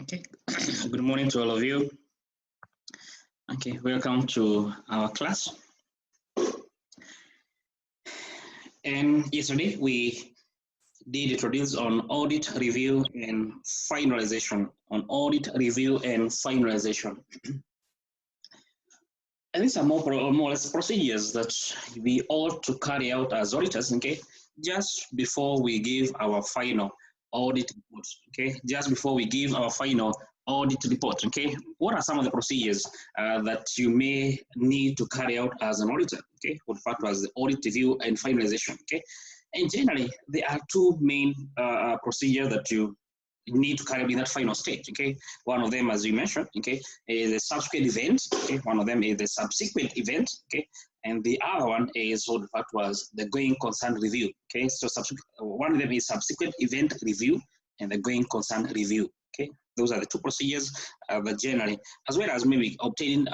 Okay, good morning to all of you. Okay, welcome to our class. And yesterday we did introduce on audit review and finalization. On audit review and finalization. And these are more or less procedures that we ought to carry out as auditors, okay, just before we give our final audit report, okay, just before we give our final audit report, okay. What are some of the procedures that you may need to carry out as an auditor, okay, referred to as the audit review and finalization, okay. And generally, there are two main procedures that you need to carry out in that final stage, okay. One of them, as you mentioned, okay, is a subsequent event, okay. One of them is the subsequent event, okay, and the other one is what referred to as the going concern review, okay. So one of them is subsequent event review and the going concern review, okay. Those are the two procedures that generally, as well as maybe obtaining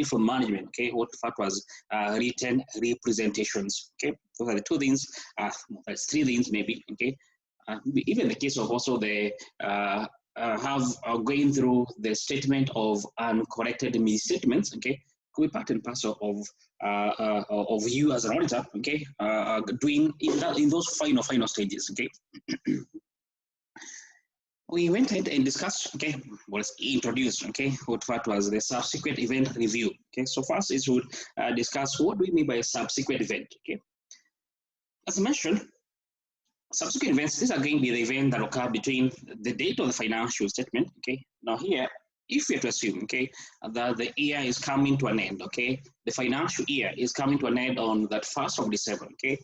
from management, okay, what referred to as written representations, okay. Those are the two things, there's three things maybe, okay. Even the case of also the going through the statement of uncorrected misstatements, okay, could be part and parcel of you as an auditor, okay, doing in those final stages, okay. We went ahead and discussed, okay, was introduced, okay, what was the subsequent event review, okay. So first is we would discuss what do we mean by a subsequent event, okay. As I mentioned, subsequent events, these are going to be the event that occur between the date of the financial statement, okay. Now here, if we have to assume, okay, that the year is coming to an end, okay, the financial year is coming to an end on that 1st of December, okay,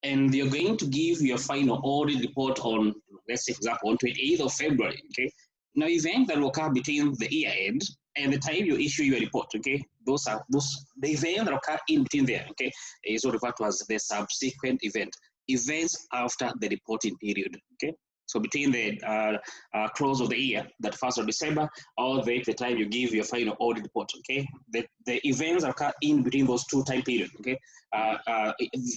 and you're going to give your final audit report on, let's say, for example, on 28th of February, okay. Now, event that will occur between the year end and the time you issue your report, okay, the event that occur in between there, okay, is what referred to as the subsequent event. Events after the reporting period, okay. So between the close of the year, that 1st of December, all the way to the time you give your final audit report, okay. The events occur in between those two time periods, okay.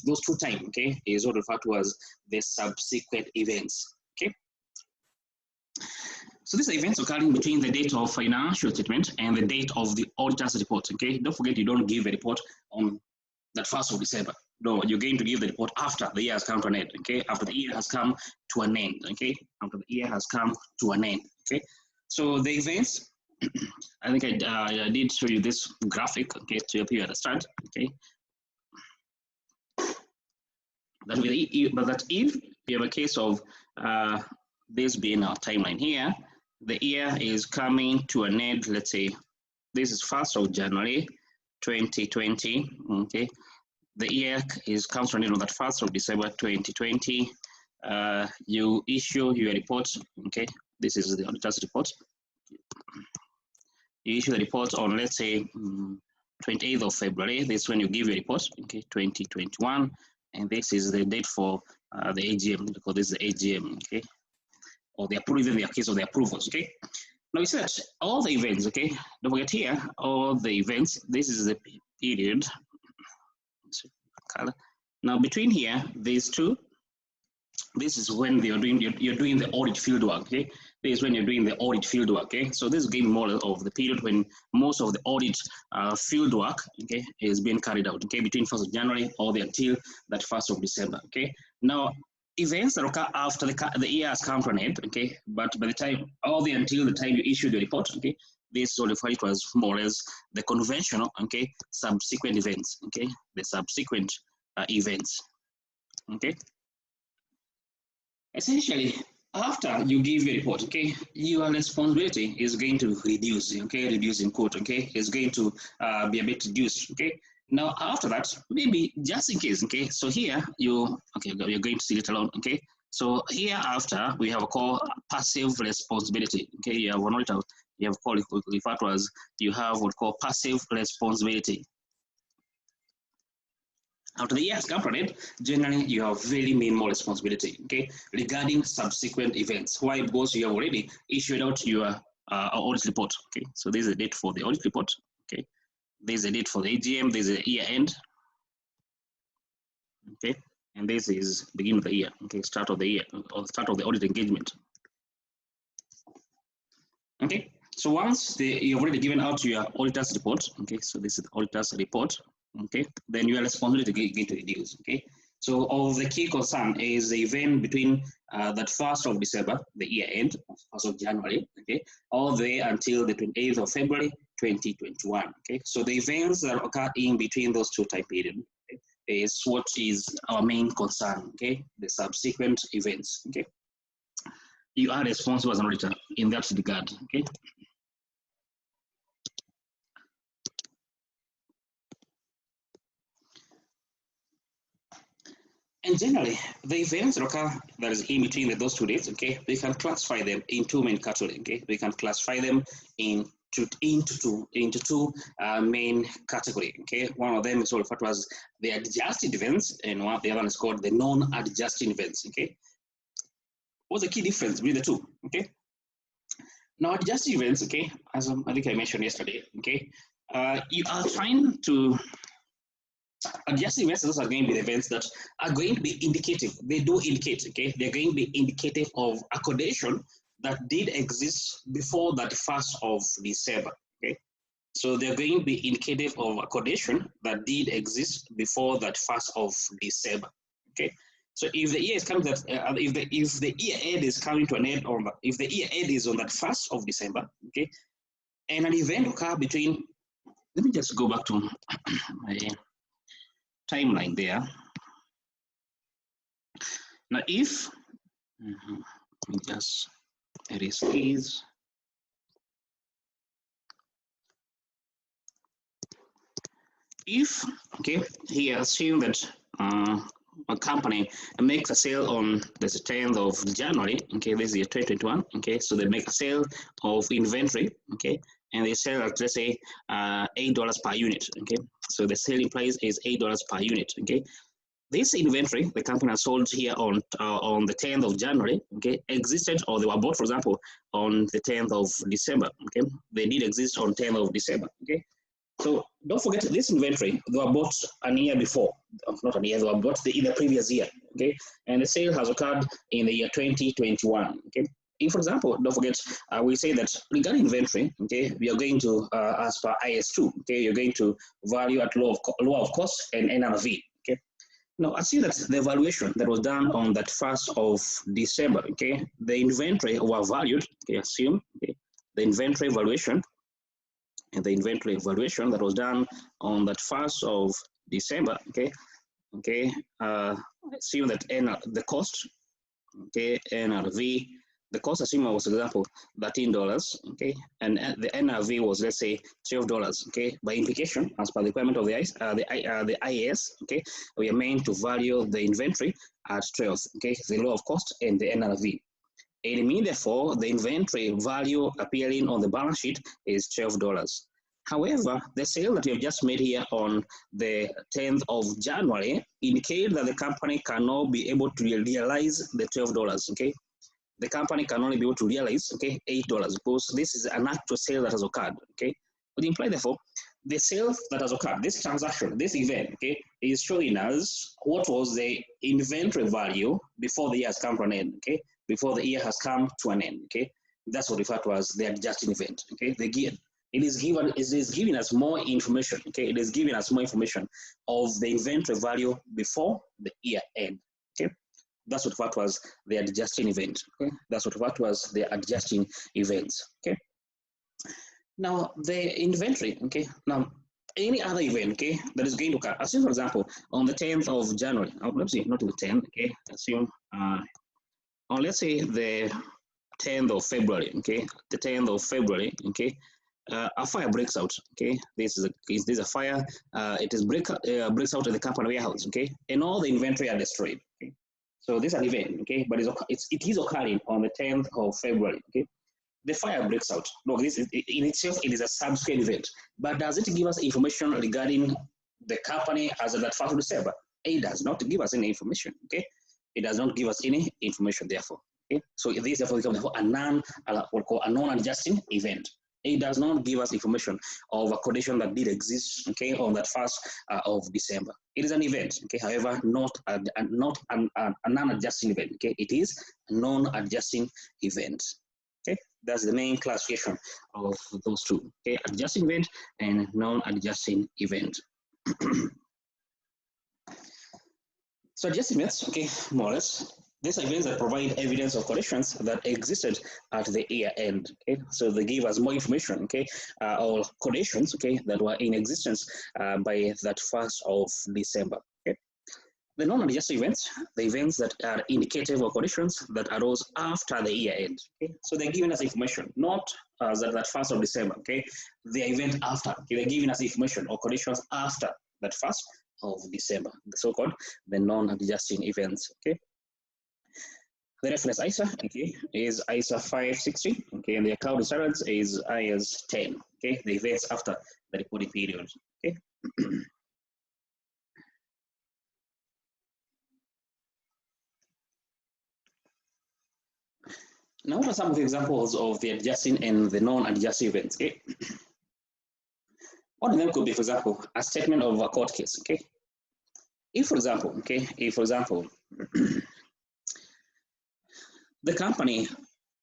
Those two times, okay, is what referred to as the subsequent events, okay. So these are events occurring between the date of financial statement and the date of the auditor's report, okay. Don't forget, you don't give a report on that 1st of December. No, you're going to give the report after the year has come to an end, okay? After the year has come to an end, okay? After the year has come to an end, okay? So the events, I think I did show you this graphic, okay, to help you understand, okay? But if you have a case of this being our timeline here, the year is coming to an end, let's say, this is 1st of January, 2020, okay? The year comes to an end on that 1st of December 2020. You issue your report, okay? This is the auditor's report. You issue the report on, let's say, 28th of February. This is when you give your report, okay, 2021. And this is the date for the AGM, because this is the AGM, okay? Or the approval, in the case of the approvals, okay? Now you see that all the events, okay? Don't forget here, all the events, this is the period. Now between here, these two, this is when you're doing the audit field work, okay? This is when you're doing the audit field work, okay? So this is giving more of the period when most of the audit field work, okay, is being carried out, okay, between 1st of January all the way until that 1st of December, okay? Now, events that occur after the year has come to an end, okay, but by the time, until the time you issue the report, okay, this is referred to as more or less the conventional, okay, subsequent events, okay, the subsequent events, okay. Essentially, after you give your report, okay, your responsibility is going to reduce, okay, reduce in quote, okay, is going to be a bit reduced, okay. Now, after that, maybe just in case, okay, so here you're going to see it alone, okay. So here after, we have called passive responsibility, okay. You have one auditor, you have called referred to as, you have what called passive responsibility. After the year has come from it, generally you have very minimal responsibility, okay, regarding subsequent events. Why? Because you have already issued out your audit report, okay. So this is the date for the audit report, okay. This is the date for the AGM, this is the year end, okay, and this is beginning of the year, okay, start of the year, or start of the audit engagement. Okay, so once you've already given out your auditor's report, okay, so this is the auditor's report, okay, then you are responsible to get reduced, okay. So of the key concern is the event between that 1st of December, the year end, 1st of January, okay, all the way until the 28th of February, 2021, okay. So the events that occur in between those two time periods, okay, is what is our main concern, okay, the subsequent events, okay. You are responsible as an auditor in that regard, okay. And generally, the events that occur that is in between those 2 dates, okay, we can classify them in two main categories, okay. We can classify them into two main categories, okay. One of them is referred to as the adjusted events, and the other one is called the non-adjusted events, okay. What's the key difference between the two, okay? Now, adjusted events, okay, as I think I mentioned yesterday, okay, you are trying to adjusted events. Those are going to be the events that are going to be indicative. They do indicate, okay, they're going to be indicative of a condition that did exist before that 1st of December, okay. So they're going to be indicative of a condition that did exist before that 1st of December, okay. So if the year is coming that if the year end is coming to an end on the, if the year end is on that 1st of December, okay, and an event occur between, let me just go back to my timeline there. Now, if let me just erase these. If, okay, here assume that a company makes a sale on the 10th of January, okay, this is year 2021, okay, so they make a sale of inventory, okay, and they sell at, let's say, $8 per unit, okay, so the selling price is $8 per unit, okay. This inventory the company has sold here on the 10th of January, okay, existed, or they were bought, for example, on the 10th of December, okay, they did exist on 10th of December, okay. So don't forget this inventory, they were bought a year before, not a year, they were bought in the previous year, okay, and the sale has occurred in the year 2021, okay. If, for example, don't forget, we say that regarding inventory, okay, we are going to, as per IS2, okay, you're going to value at law of cost and NRV, okay. Now, assume that the valuation that was done on that 1st of December, okay, the inventory were valued, okay, assume, okay, the inventory valuation and the inventory valuation that was done on that 1st of December, okay, okay, assume that the cost, okay, NRV, the cost assume was, for example, $13, okay, and the NRV was, let's say, $12, okay. By implication, as per the requirement of the IAS, okay, we are meant to value the inventory at 12, okay, the law of cost and the NRV. It means, therefore, the inventory value appearing on the balance sheet is $12. However, the sale that you have just made here on the 10th of January indicates that the company cannot be able to realize the $12, okay? The company can only be able to realize, okay, $8 because this is an actual sale that has occurred, okay? Would imply, therefore, the sale that has occurred, this transaction, this event, okay, is showing us what was the inventory value before the year has come to an end, okay? Before the year has come to an end, okay? That's what referred to as the adjusting event, okay? It is giving us more information, okay? It is giving us more information of the inventory value before the year end, okay? That's what referred to as the adjusting event, okay? That's what referred to as the adjusting events, okay? Now, the inventory, okay? Now, any other event, okay, that is going to occur, assume, for example, on the 10th of January, let's see, not the 10th, okay, assume, or let's say the 10th of February, okay, the 10th of February, okay, a fire breaks out, okay, this is a fire, breaks out at the company warehouse, okay, and all the inventory are destroyed, okay. So this is an event, okay, but it is occurring on the 10th of February, okay. The fire breaks out. Look, this is, in itself, it is a subsequent event. But does it give us information regarding the company as of that 1st of December? It does not give us any information, okay? It does not give us any information, therefore. Okay? So this therefore becomes a non-adjusting event. It does not give us information of a condition that did exist, okay, on that 1st of December. It is an event, okay, however, not a non-adjusting event, okay? It is a non-adjusting event. Okay, that's the main classification of those two. Okay, adjusting event and non-adjusting event. So adjusting events, okay, more or less, these are events that provide evidence of corrections that existed at the year end. Okay, so they give us more information, okay, or corrections, okay, that were in existence by that 1st of December. Okay, the non-adjusting events, the events that are indicative of corrections that arose after the year end. Okay, so they're giving us information, not that 1st of December. Okay, the event after. Okay, they're giving us information or corrections after that 1st of December, the so-called the non-adjusting events. Okay. The reference ISA, okay, is ISA 560, okay, and the account reference is IS 10, okay, the events after the reporting period, okay. Now, what are some of the examples of the adjusting and the non-adjusting events? Okay, one of them could be, for example, a statement of a court case. Okay, if, for example, the company,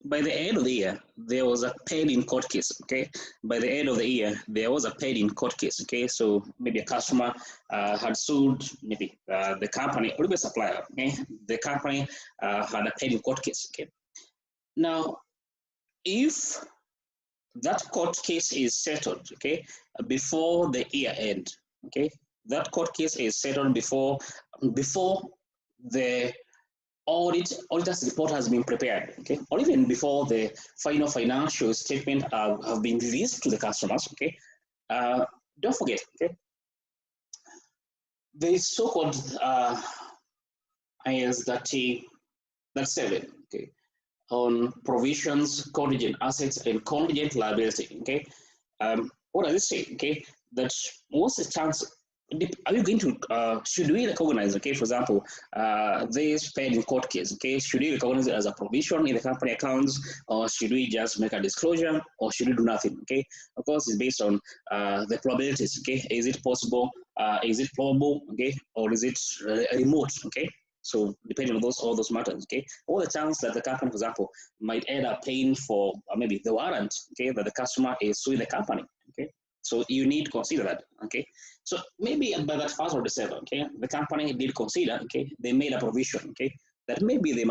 by the end of the year, there was a paid in court case. Okay, by the end of the year, there was a paid in court case. Okay, so maybe a customer had sued maybe the company or maybe a supplier. Okay, the company had a paid in court case. Okay, now if that court case is settled, okay, before the year end, okay, that court case is settled before the auditor's report has been prepared, okay, or even before the final financial statement have been released to the customers, okay. Don't forget, okay, the so-called IS 37, okay, on provisions, contingent assets, and contingent liability. Okay, what does it say? Okay, that what's the chance? Are we going to? Should we recognize? Okay, for example, this paid in court case. Okay, should we recognize it as a provision in the company accounts, or should we just make a disclosure, or should we do nothing? Okay, of course, it's based on the probabilities. Okay, is it possible? Is it probable? Okay, or is it remote? Okay. So depending on all those matters, okay, all the chance that the company, for example, might end up paying for maybe the warrant, okay, that the customer is suing the company, okay. So you need to consider that, okay. So maybe by that 1st of December, okay, the company did consider, okay, they made a provision, okay, that maybe they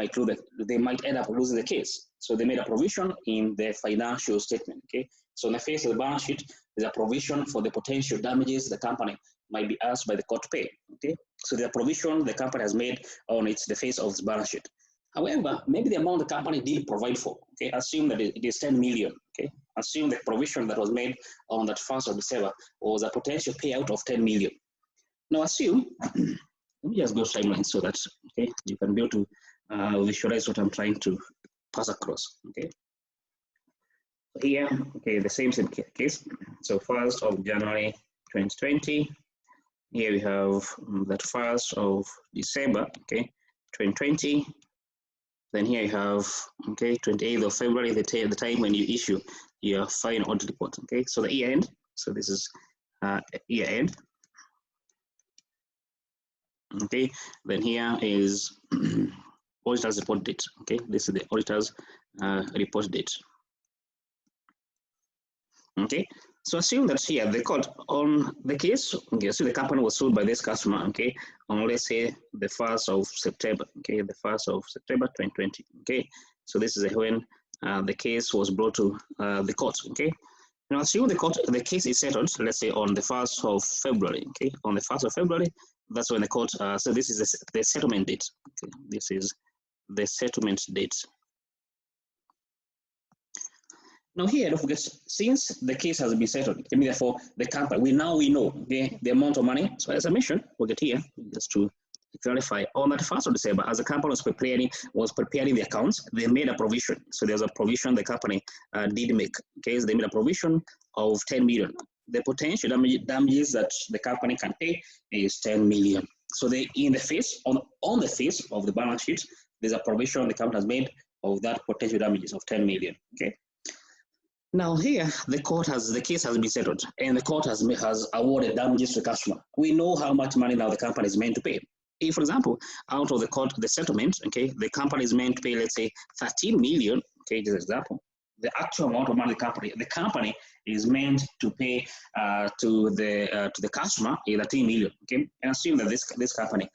might end up losing the case. So they made a provision in their financial statement, okay. So in the face of the balance sheet, there's a provision for the potential damages the company might be asked by the court to pay, okay. So the provision the company has made on the face of its balance sheet. However, maybe the amount the company did provide for, okay, assume that it is 10 million, okay. Assume the provision that was made on that 1st of December was a potential payout of 10 million. Now assume, let me just go timeline so that, okay, you can be able to visualize what I'm trying to pass across, okay. Here, okay, the same case. So 1st of January 2020. Here we have that 1st of December, okay, 2020. Then here you have, okay, 28th of February, the time when you issue your final audit report, okay. So the year end, so this is year end, okay. Then here is auditor's report date, okay. This is the auditor's report date, okay. So assume that here the court on the case, okay, so the company was sued by this customer, okay, on let's say the 1st of September, okay, the 1st of September 2020, okay. So this is when the case was brought to the court, okay. Now assume the case is settled, let's say on the 1st of February, okay, on the 1st of February, that's when the court, so this is the settlement date, okay, this is the settlement date. Now here, don't forget, since the case has been settled, I mean, therefore the company, we know the amount of money. So as I mentioned, we'll get here just to clarify. On that 1st of December, as the company was preparing the accounts, they made a provision. So there's a provision the company did make. Okay, so they made a provision of 10 million. The potential damages that the company can pay is 10 million. So they on the face of the balance sheet, there's a provision the company has made of that potential damages of 10 million. Okay. Now here, the case has been settled, and the court has awarded damages to the customer. We know how much money now the company is meant to pay. If, for example, out of the settlement, okay, the company is meant to pay, let's say, 13 million, okay, just an example, the actual amount of money the company is meant to pay to the customer is 13 million. Okay, and assume that this company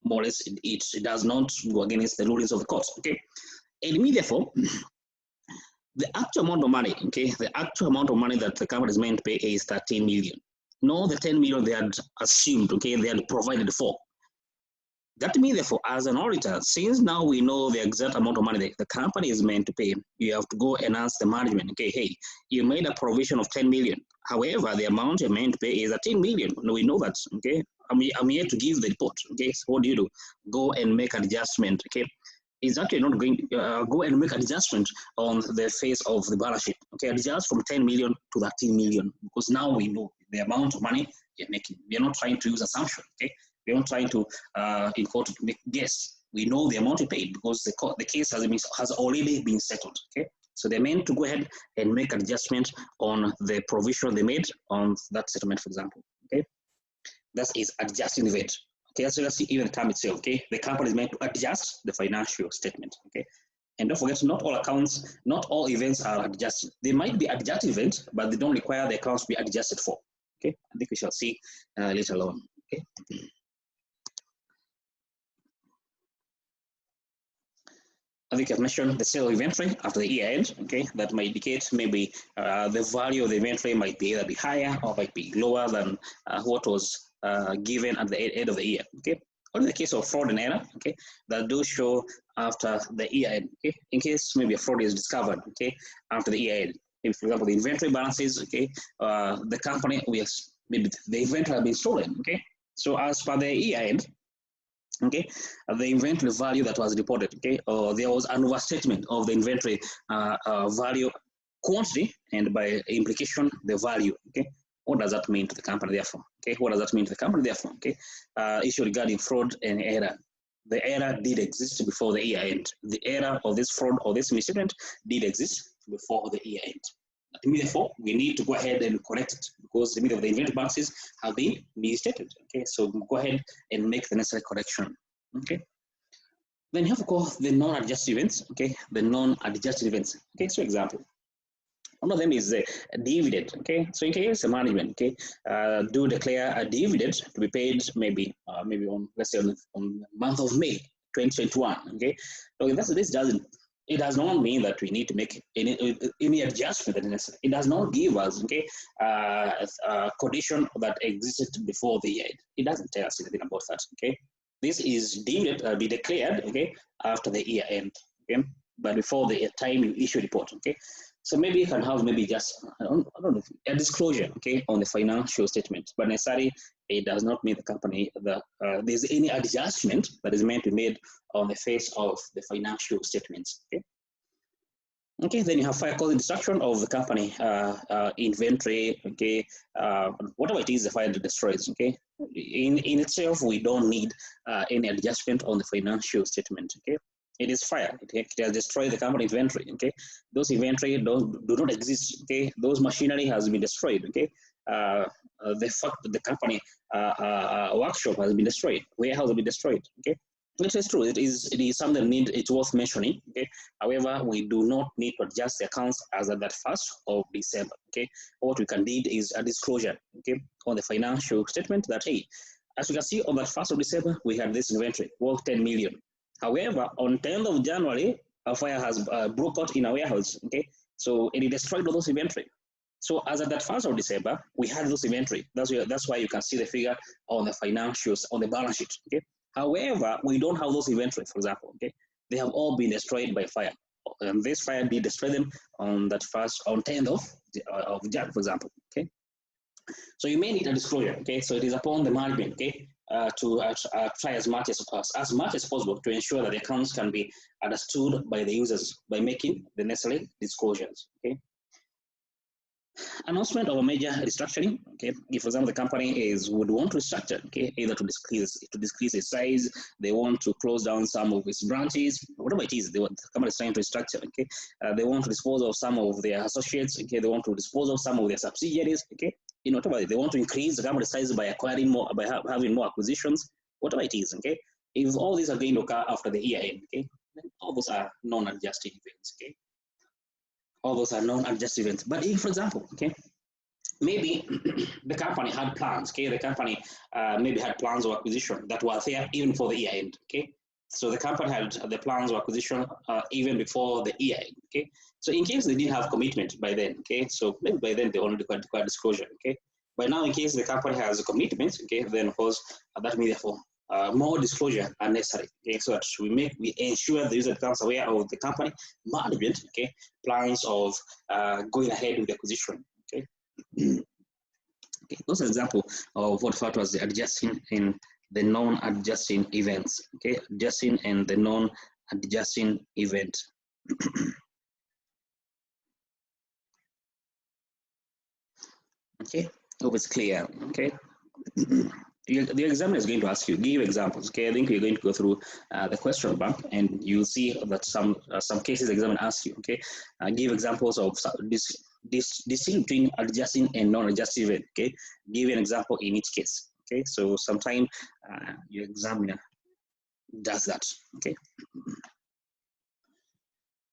more or less it does not go against the rulings of the court. Okay, and therefore the actual amount of money, okay, the actual amount of money that the company is meant to pay is 13 million. No, the 10 million they had assumed, okay, they had provided for. That means, therefore, as an auditor, since now we know the exact amount of money the company is meant to pay, you have to go and ask the management, okay, hey, you made a provision of 10 million. However, the amount you're meant to pay is 13 million. No, we know that, okay? I'm here to give the report, okay? So what do? Go and make an adjustment, okay? Is actually not going to go and make an adjustment on the face of the balance sheet. Okay, adjust from 10 million to 13 million because now we know the amount of money you're making. We're not trying to use assumption. Okay, we're not trying to in court to make guess. We know the amount you paid because the case has already been settled. Okay, so they're meant to go ahead and make an adjustment on the provision they made on that settlement, for example. Okay, that is adjusting the event. Okay, so let's see even the term itself. Okay, the company is meant to adjust the financial statement. Okay, and don't forget, not all accounts, not all events are adjusted. They might be adjusted events, but they don't require the accounts to be adjusted for. Okay, I think we shall see later on. Okay. I think I've mentioned the sale of inventory after the year end. Okay, that might indicate maybe the value of the inventory might be either be higher or might be lower than what was given at the end of the year. Okay, or in the case of fraud and error, okay, that do show after the year end. Okay, in case maybe a fraud is discovered, okay, after the year end. If, for example, the inventory balances, okay, the company maybe the inventory has been stolen. Okay, so as per the year end, okay, the inventory value that was reported, okay, or there was an overstatement of the inventory value quantity and by implication the value. Okay, what does that mean to the company therefore? Okay, what does that mean to the company therefore? Okay, issue regarding fraud and error. The error did exist before the year end. The error of this fraud or this misstatement did exist before the year end. That means therefore we need to go ahead and correct it because the of the inventory balances have been misstated. Okay, so go ahead and make the necessary correction. Okay. Then you have to call the non-adjusted events. Okay, the non-adjusted events. Okay, so example. One of them is a dividend. Okay, so in case the management, okay, do declare a dividend to be paid maybe on, let's say, on the month of May 2021. Okay, so this doesn't. It does not mean that we need to make any adjustment. It does not give us, okay, a condition that existed before the year. It doesn't tell us anything about that. Okay, this is deemed be declared, okay, after the year end. Okay, but before the time you issue report. Okay, so maybe you can have maybe just I don't know, a disclosure, okay, on the financial statement, but necessarily it does not mean the company that there's any adjustment that is meant to be made on the face of the financial statements. Okay. Okay, then you have fire causing destruction of the company inventory. Okay, whatever it is, the fire destroys. Okay, in itself, we don't need any adjustment on the financial statement. Okay, it is fire. It has destroyed the company inventory. Okay, those inventory do not exist. Okay, those machinery has been destroyed. Okay, the fact that the company workshop has been destroyed, warehouse has been destroyed. Okay, which is true. It is something it's worth mentioning. Okay, however, we do not need to adjust the accounts as at that 1st of December. Okay, what we can need is a disclosure. Okay, on the financial statement that hey, as you can see on that 1st of December we had this inventory worth 10 million. However, on 10th of January, a fire has broke out in a warehouse. Okay, so it destroyed all those inventory. So as at that 1st of December, we had those inventory. That's why you can see the figure on the financials on the balance sheet. Okay. However, we don't have those inventory, for example. Okay, they have all been destroyed by fire, and this fire did destroy them on that 10th of Jan, for example. Okay, so you may need a disclosure. Okay, so it is upon the management. Okay, to try as much as possible to ensure that the accounts can be understood by the users by making the necessary disclosures. Okay. Announcement of a major restructuring. Okay, if for example the company would want to restructure, okay, either to decrease its size, they want to close down some of its branches, whatever it is, the company is trying to restructure. Okay, they want to dispose of some of their associates. Okay, they want to dispose of some of their subsidiaries. Okay, whatever they want to increase the company size by acquiring more, by having more acquisitions, whatever it is. Okay, if all these are going to occur after the year end, okay, then all those are non-adjusted events. Okay. All those are non-adjusted events. But if, for example, okay, maybe the company had plans, okay, the company maybe had plans of acquisition that were there even for the year end, okay. So the company had the plans of acquisition even before the year end, okay. So in case they didn't have commitment by then, okay, so maybe by then they only required disclosure, okay. But now in case the company has a commitment, okay, then of course that means therefore more disclosure are necessary, okay, so that we ensure the user becomes aware of the company management, okay, plans of going ahead with the acquisition, okay. Okay, those are examples of what referred to as the adjusting and the non-adjusting events. Okay, adjusting and the non-adjusting event. Okay, hope it's clear. Okay. The examiner is going to ask you, give examples. Okay, I think you're going to go through the question bank, and you'll see that some cases the examiner asks you. Okay, give examples of this distinction between adjusting and non-adjusting event. Okay, give an example in each case. Okay, so sometime your examiner does that. Okay.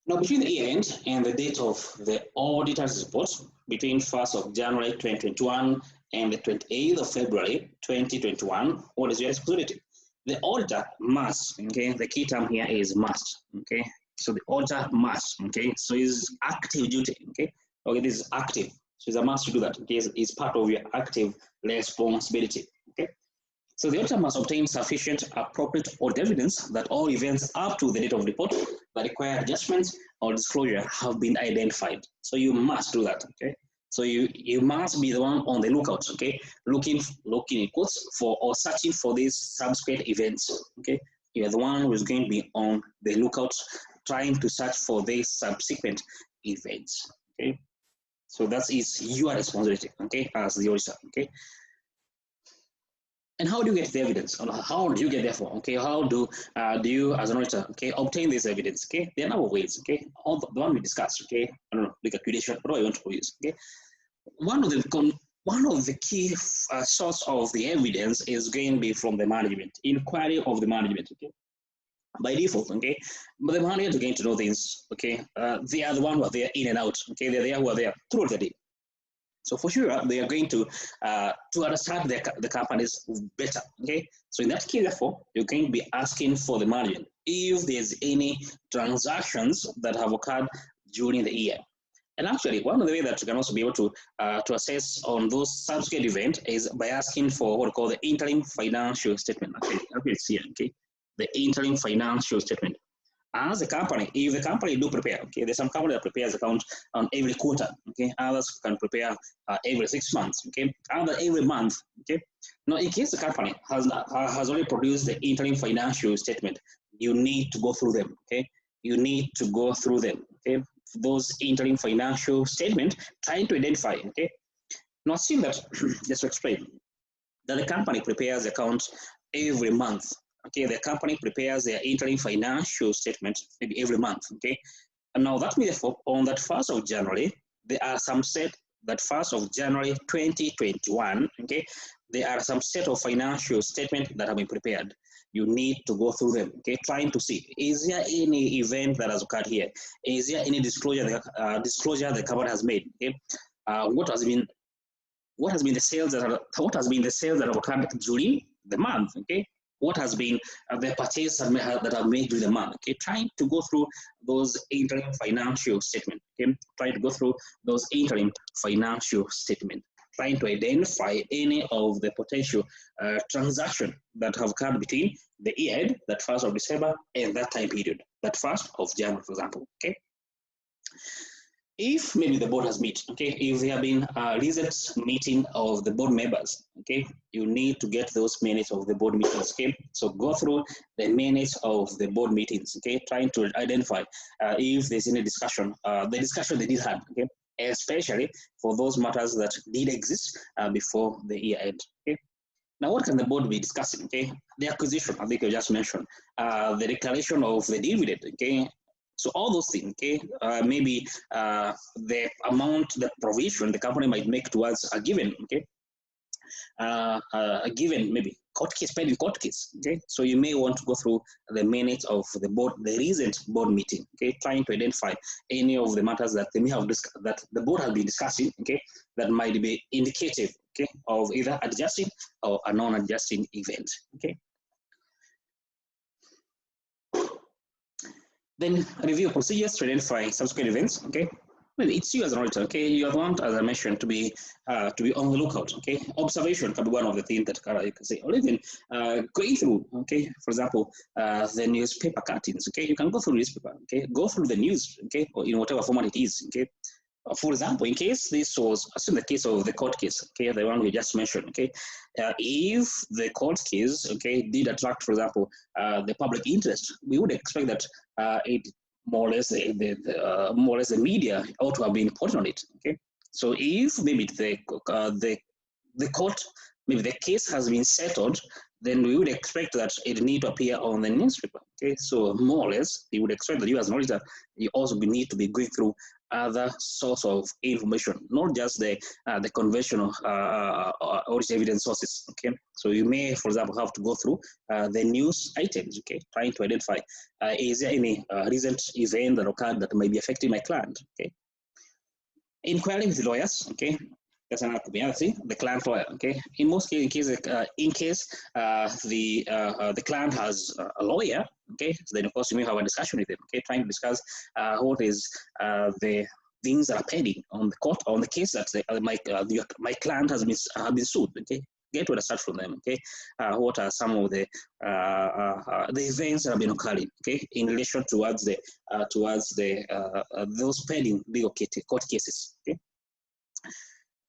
Now, between the year end and the date of the auditor's report, between 1st of January 2021 and the 28th of February 2021, what is your responsibility? The auditor must, okay, the key term here is must, okay, so the auditor must, okay, so it's active duty, okay, this is active, so it's a must to do that, okay, it's part of your active responsibility, okay. So the auditor must obtain sufficient appropriate audit evidence that all events up to the date of report that require adjustments or disclosure have been identified. So you must do that, okay? So you must be the one on the lookout, okay? Looking in quotes for or searching for these subsequent events, okay? You're the one who is going to be on the lookout trying to search for these subsequent events, okay? So that is your responsibility, okay, as the auditor, okay? And how do you get the evidence? How do you get therefore? Okay, how do you as an auditor, okay, obtain this evidence? Okay, there are a number of ways. Okay, all the one we discussed. Okay, I don't know, like accreditation, what do I want to use? Okay, one of the key source of the evidence is going to be from the management, inquiry of the management. Okay, by default, okay, but the management are going to know things. Okay, they are the one who are there in and out. Okay, they're there who are there throughout the day. So for sure, they are going to understand the companies better. Okay, so in that case, therefore, you're going to be asking for the margin if there's any transactions that have occurred during the year. And actually, one of the ways that you can also be able to assess on those subsequent events is by asking for what we call the interim financial statement. Okay, it's here. Okay, the interim financial statement. As a company, if the company do prepare, okay, there's some company that prepares accounts on every quarter, okay, others can prepare every 6 months, okay, other every month, okay. Now, in case the company has already produced the interim financial statement, you need to go through them, okay. You need to go through them, okay. Those interim financial statement, trying to identify, okay. Now, assume that just to explain that the company prepares accounts every month. Okay, the company prepares their interim financial statement maybe every month. Okay, and now that means therefore on that 1st of January, there are some set that 1st of January 2021. Okay, there are some set of financial statements that have been prepared. You need to go through them. Okay, trying to see is there any event that has occurred here? Is there any disclosure the company has made? Okay, what has been the sales that have occurred during the month? Okay, what has been the purchase that are made during the month? Okay, trying to go through those interim financial statements. Okay, trying to go through those interim financial statements, trying to identify any of the potential transaction that have occurred between the year end, that 1st of December, and that time period, that 1st of January, for example. Okay. If maybe the board has met, okay, if there have been a recent meeting of the board members, okay, you need to get those minutes of the board meetings, okay, so go through the minutes of the board meetings, okay, trying to identify if there's any discussion, the discussion they did have, okay, especially for those matters that did exist before the year end, okay. Now, what can the board be discussing? Okay, the acquisition, I think I just mentioned, the declaration of the dividend, okay. So all those things, okay, maybe the amount, the provision the company might make towards a given, okay, a given maybe pending court case. Okay, so you may want to go through the minutes of the recent board meeting. Okay, trying to identify any of the matters that they may have that the board has been discussing. Okay, that might be indicative. Okay, of either adjusting or a non-adjusting event. Okay. Then review procedures to identify subsequent events. Okay. Well, it's you as an auditor, okay? You want, as I mentioned, to be on the lookout, okay? Observation can be one of the things that you can say, or even going through, okay? For example, the newspaper cuttings, okay? You can go through newspaper, okay? Go through the news, okay? Or in whatever format it is, okay? For example, in case this was, assume the case of the court case, okay, the one we just mentioned, okay, if the court case, okay, did attract, for example, the public interest, we would expect that it more or less the media ought to have been reporting on it, okay. So if maybe the court, maybe the case has been settled, then we would expect that it need to appear on the newspaper. Okay, so more or less, you would expect that you as an auditor, you also need to be going through other source of information, not just the conventional audit evidence sources. Okay, so you may, for example, have to go through the news items. Okay, trying to identify is there any recent event that occurred that may be affecting my client. Okay, inquiring with lawyers. Okay. That's another thing. The client lawyer, okay. In most cases, the client has a lawyer, okay. So then of course you may have a discussion with them, okay, trying to discuss what is the things that are pending on the court on the case that my client has been sued, okay. Get what I start from them, okay. What are some of the events that have been occurring, okay, in relation towards those pending legal court cases, okay.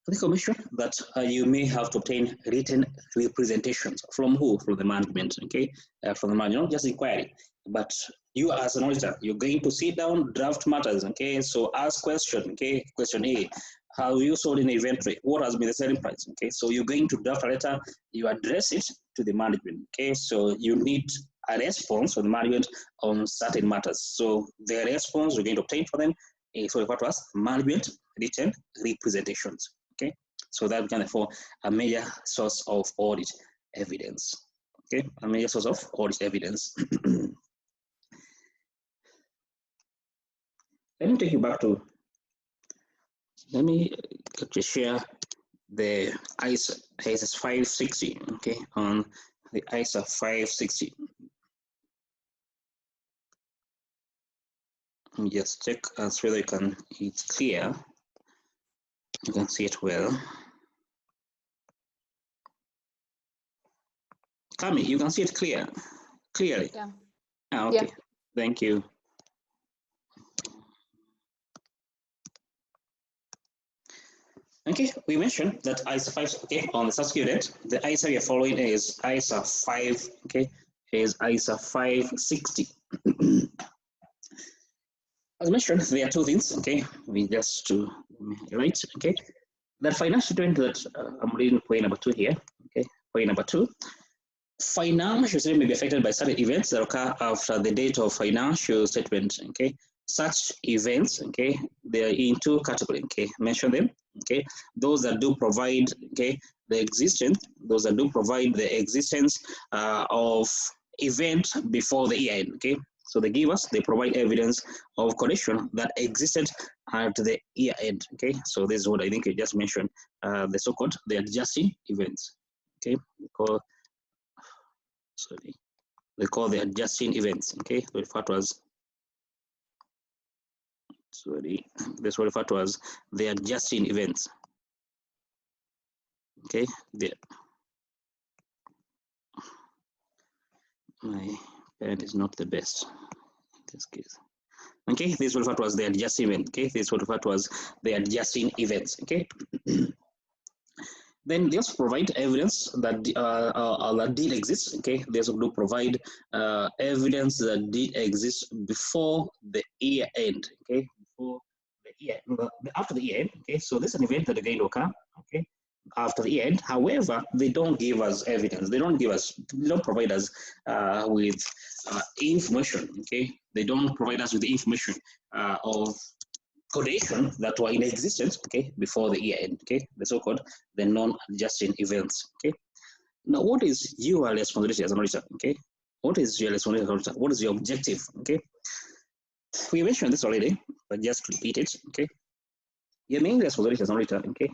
The commission that you may have to obtain written representations from who? From the management, okay? From the management, not just inquiry, but you as an auditor, you're going to sit down, draft matters, okay? So ask question, okay? Question A, have you sold in inventory? What has been the selling price, okay? So you're going to draft a letter, you address it to the management, okay? So you need a response from the management on certain matters. So the response you're going to obtain for them is referred to as management written representations. Okay, so that becomes therefore a major source of audit evidence. Okay, a major source of audit evidence. Let me take you back to. Let me share the ISA 560. Okay, on the ISA 560. Let me just check as whether you can. It's clear. You can see it well. Kami, you can see it clearly. Yeah. Okay. Yeah. Thank you. Okay, we mentioned that ISA 5, okay, on the subsequent event, the ISA we are following is ISA 5, okay, is ISA 560. As mentioned, there are two things, okay, we just to write, okay, that financial statement that I'm reading point number 2 here, okay, point number 2. Financial statement may be affected by certain events that occur after the date of financial statement, okay. Such events, okay, they are in two categories, okay, mention them, okay. Those that do provide, okay, the existence, those that do provide the existence of event before the year end, okay. So they give us, they provide evidence of condition that existed at the year end, okay. So this is what I think you just mentioned, the so-called the adjusting events, okay. They call the adjusting events, okay. They refer to as this will refer to as the adjusting events. Okay, my pen is not the best in this case. Okay, this will refer to as the adjusting event. Okay, this will refer to as the adjusting events. Okay. Then they also provide evidence that that did exist. Okay, they also do provide evidence that did exist before the year end. Okay, before the year, after the year end. Okay, so this is an event that is going to occur. Okay, after the end. However, they don't give us evidence. They don't provide us with information. Okay, they don't provide us with the information of condition that were in existence, okay, before the year end, okay, the so-called the non-adjusting events, okay. Now, what is your responsibility as an auditor? Okay, what is your responsibility as an auditor? What is your objective? Okay, we mentioned this already, but just to repeat it. Okay, your main responsibility as an auditor, okay,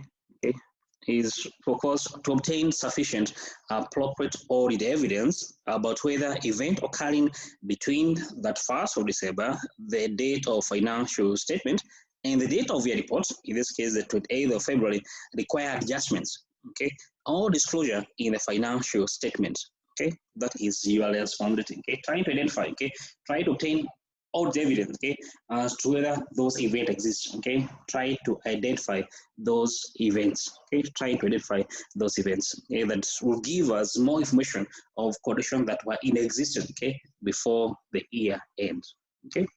is focused to obtain sufficient appropriate audit evidence about whether event occurring between that 1st of December, the date of financial statement, and the date of your report, in this case the 28th of February, require adjustments, okay, or disclosure in the financial statement. Okay, that is your responsibility. Okay, trying to identify, okay, try to obtain audit evidence, okay, as to whether those events exist. Okay, try to identify those events. Okay, try to identify those events, okay, that will give us more information of conditions that were in existence, okay, before the year end. Okay.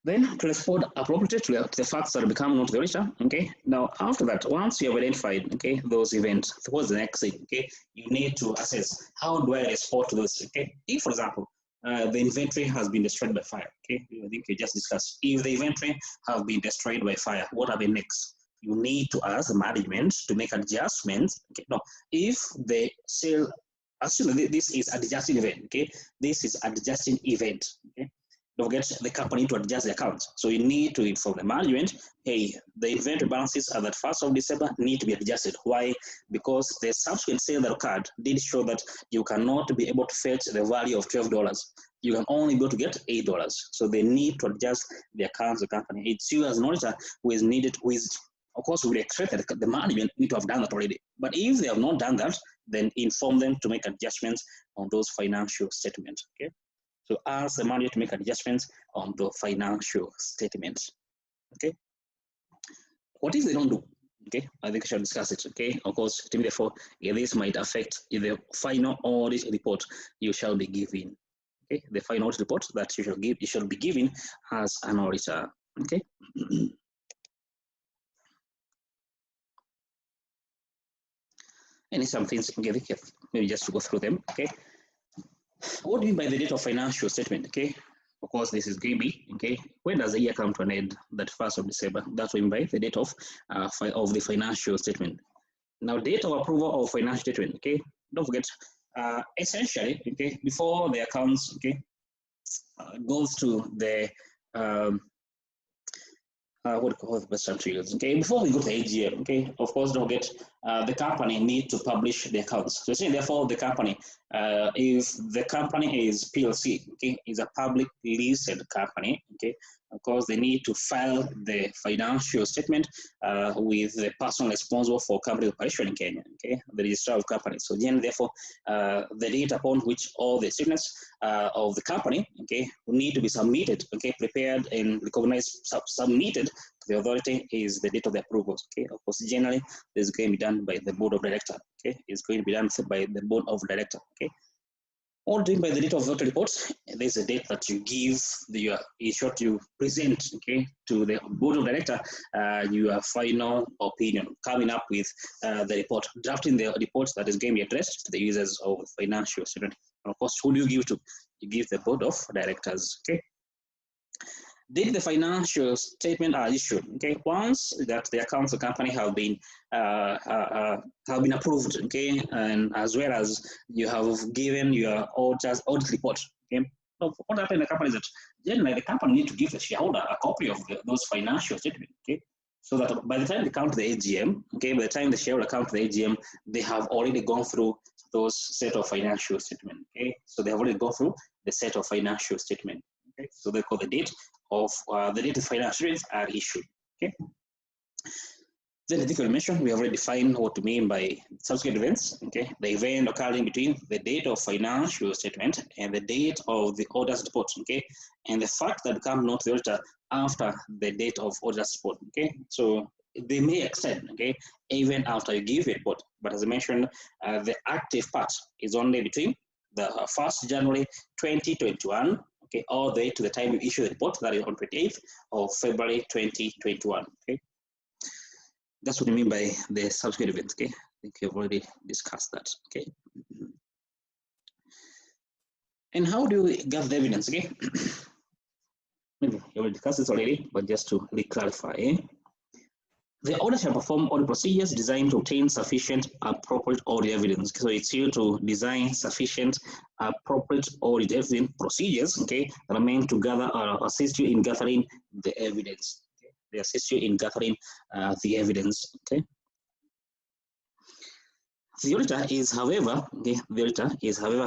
Then to respond appropriately to the facts that become known to the auditor. Okay. Now after that, once you have identified, okay, those events, what's the next thing? Okay, you need to assess how do I respond to those. Okay, if for example the inventory has been destroyed by fire. Okay, I think you just discussed. If the inventory have been destroyed by fire, what are the next? You need to ask the management to make adjustments. Okay, no, if the sale, actually this is adjusting event. Okay, this is adjusting event. Okay, don't forget the company to adjust the accounts. So you need to inform the management, hey, the inventory balances at that 1st of December need to be adjusted. Why? Because the subsequent sale that occurred did show that you cannot be able to fetch the value of $12. You can only go to get $8. So they need to adjust the accounts of the company. It's you as an auditor who is needed, who is, of course, we would expect that the management need to have done that already. But if they have not done that, then inform them to make adjustments on those financial statements. Okay. So ask the manager to make adjustments on the financial statements. Okay. What if they don't do? Okay, I think I shall discuss it. Okay, of course, therefore, this might affect the final audit report you shall be giving. Okay, the final audit report that you shall be giving as an auditor. Okay. And some things, okay, maybe just to go through them. Okay. What do you mean by the date of financial statement? Okay, of course, this is going to be, okay, when does the year come to an end? That 1st of December. That's what we mean by the date of the financial statement. Now, date of approval of financial statement. Okay, don't forget. Essentially, okay, before the accounts, okay, goes to the what do you call the best time to use? Okay, before we go to the AGM, okay, of course, don't forget the company need to publish the accounts. So, therefore, the company, if the company is PLC, okay, is a public listed company, okay, of course, they need to file the financial statement with the person responsible for company operation in Kenya, okay, the registrar of companies. So, then, therefore, the date upon which all the statements of the company, okay, will need to be submitted, okay, prepared and recognized, submitted to the authority is the date of the approvals. Okay, of course, generally this is going to be done by the board of directors. Okay, it's going to be done by the board of directors. Okay, all done by the date of authority reports. There's a date that you give the short you present, okay, to the board of directors your final opinion, coming up with the report, drafting the report that is going to be addressed to the users of financial statement. And of course, who do you give to? You give the board of directors. Okay. Did the financial statement are issued? Okay, once that the accounts of the company have been approved, okay, and as well as you have given your audit report. Okay, so what happened in the company is that generally the company need to give the shareholder a copy of those financial statements. Okay, so that by the time they come to the AGM, okay, by the time the shareholder comes to the AGM, they have already gone through those set of financial statements. Okay, so they have already gone through the set of financial statements. Okay, so they call the date of the date of financial statements are issued. Okay. Then I think I mentioned we have already defined what to mean by subsequent events. Okay, the event occurring between the date of financial statement and the date of the auditor's report. Okay, and the fact that become known to the auditor after the date of auditor's report. Okay, so they may extend. Okay, even after you give a report, but as I mentioned, the active part is only between the 1st January 2021. Okay, all the way to the time you issue the report, that is on 28th of February 2021. Okay, that's what I mean by the subsequent event. Okay, I think we've already discussed that. Okay, and how do we gather the evidence? Okay, maybe we already discussed this already, but just to clarify. The auditor shall perform audit procedures designed to obtain sufficient appropriate audit evidence. So it's here to design sufficient appropriate audit evidence procedures, okay, that are meant to gather or assist you in gathering the evidence. Okay? They assist you in gathering the evidence, okay. The auditor is, however,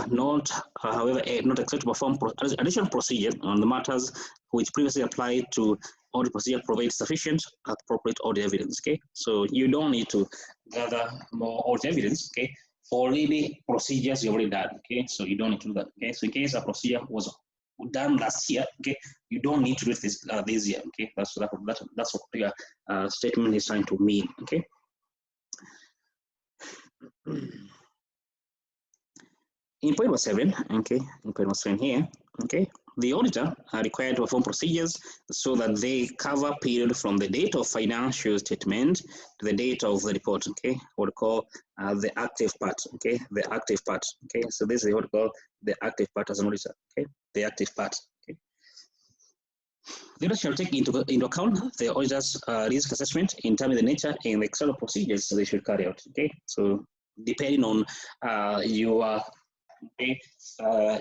not, not expected to perform additional procedure on the matters which previously applied to audit procedure provide sufficient appropriate audit evidence. Okay, so you don't need to gather more audit evidence. Okay, for really procedures you already done. Okay, so you don't need to do that. Okay, so in case a procedure was done last year, okay, you don't need to do it this year. Okay, that's what your statement is trying to mean. Okay. In point number 7, okay, in point number 7 here, okay, the auditor are required to perform procedures so that they cover period from the date of financial statement to the date of the report, okay, what we call the active part, okay, the active part, okay, so this is what we call the active part as an auditor, okay, the active part, okay. The auditor shall take into account the auditor's risk assessment in terms of the nature and the external procedures they should carry out, okay, so depending on your okay,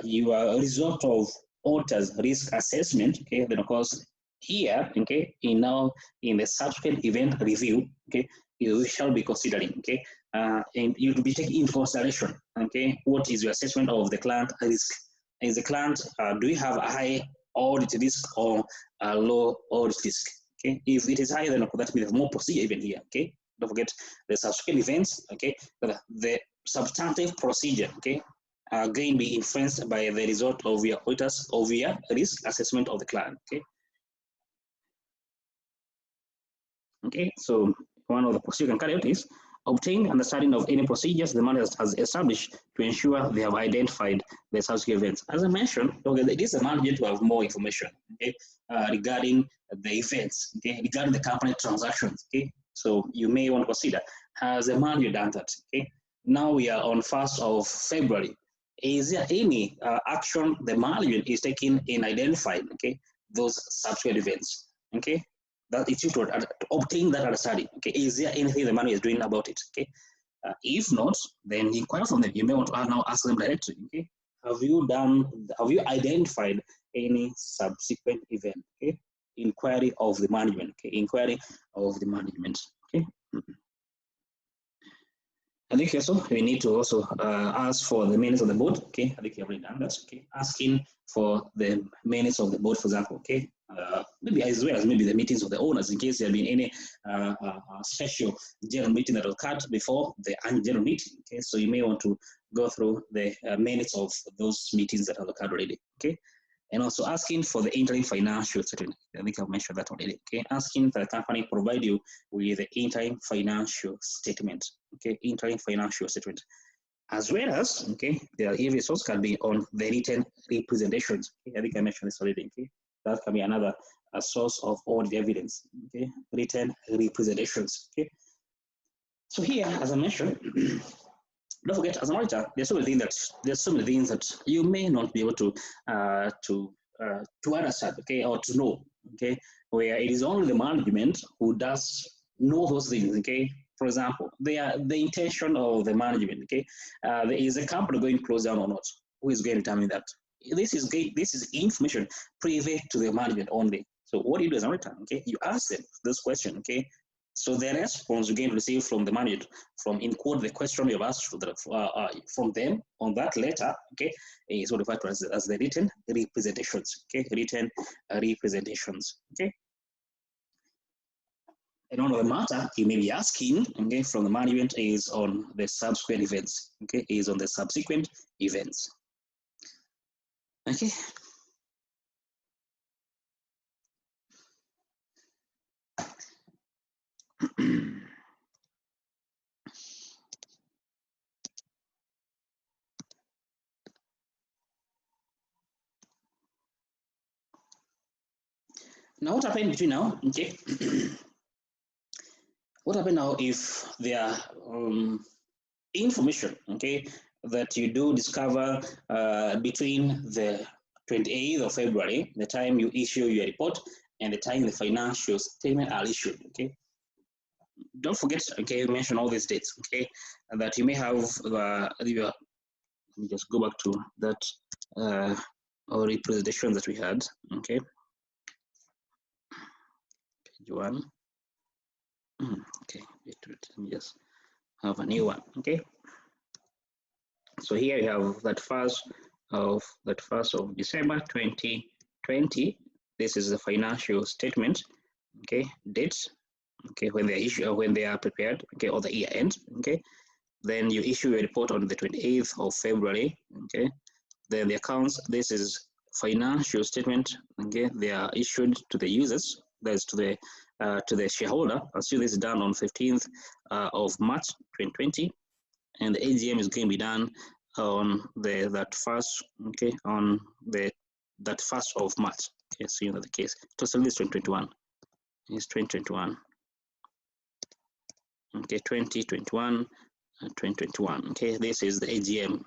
your result of auditor's risk assessment, okay, then of course here, okay, in the subsequent event review, okay, you shall be considering, okay, and you will be taking into consideration, okay, what is your assessment of the client risk? Is the client, do you have a high audit risk or a low audit risk? Okay, if it is higher, then that means more procedure even here, okay. Don't forget the subsequent events, okay, the substantive procedure, okay, again be influenced by the result of your auditor's of your risk assessment of the client. Okay. Okay, so one of the procedures you can carry out is obtain understanding of any procedures the manager has established to ensure they have identified the subsequent events. As I mentioned, okay, it is a manager to have more information, okay, regarding the events, okay, regarding the company transactions. Okay, so you may want to consider, has the manager done that? Okay, now we are on 1st of February. Is there any action the management is taking in identifying, okay, those subsequent events? Okay, that it's to obtain that understanding. Okay, is there anything the manager is doing about it? Okay, if not, then inquire from them. You may want to now ask them directly. Okay, have you identified any subsequent event? Okay, inquiry of the management. Okay, inquiry of the management. Okay. I think also we need to also ask for the minutes of the board. Okay, I think you've already done that. Okay, asking for the minutes of the board, for example. Okay, maybe as well as maybe the meetings of the owners in case there have been any special general meeting that occurred before the annual general meeting. Okay, so you may want to go through the minutes of those meetings that have occurred already. Okay. And also asking for the interim financial statement. I think I've mentioned that already. Okay, asking that the company provide you with the interim financial statement. Okay, interim financial statement, as well as, okay, there are areas also can be on the written representations. Okay, I think I mentioned this already. Okay, that can be another source of audit evidence. Okay, written representations. Okay, so here, as I mentioned. Don't forget, as an auditor, there's so many things that you may not be able to understand, okay, or to know, okay, where it is only the management who does know those things, okay. For example, the intention of the management, okay, is the company going to close down or not? Who is going to determine that? This is information private to the management only. So what do you do as an auditor? Okay, you ask them this question, okay. So the response you can receive from the manager, from in quote the question you've asked from them on that letter, okay, is what referred to as the written representations. Okay, written representations. Okay. And on the matter you may be asking, okay, from the management is on the subsequent events. Okay, is on the subsequent events. Okay. Now what happened between now? Okay. What happened now if there are information, okay, that you do discover between the 28th of February, the time you issue your report, and the time the financial statement are issued, okay? don't forget, okay, mention all these dates, okay, and that you may have, let me just go back to that our representation that we had, okay, page 1, okay, let me just have a new one, okay. So here you have that first of December 2020. This is the financial statement, okay, dates, okay, when they issue, when they are prepared, okay, or the year end, okay. Then you issue a report on the 28th of February, okay. Then the accounts, this is financial statement, okay, they are issued to the users, that's to the shareholder. Assume this is done on 15th of March 2020, and the AGM is going to be done on that first, okay, on that 1st of March. Okay, so you know the case. Total is 2021. It's 2021. Okay, 2021 and 2021. Okay, this is the AGM.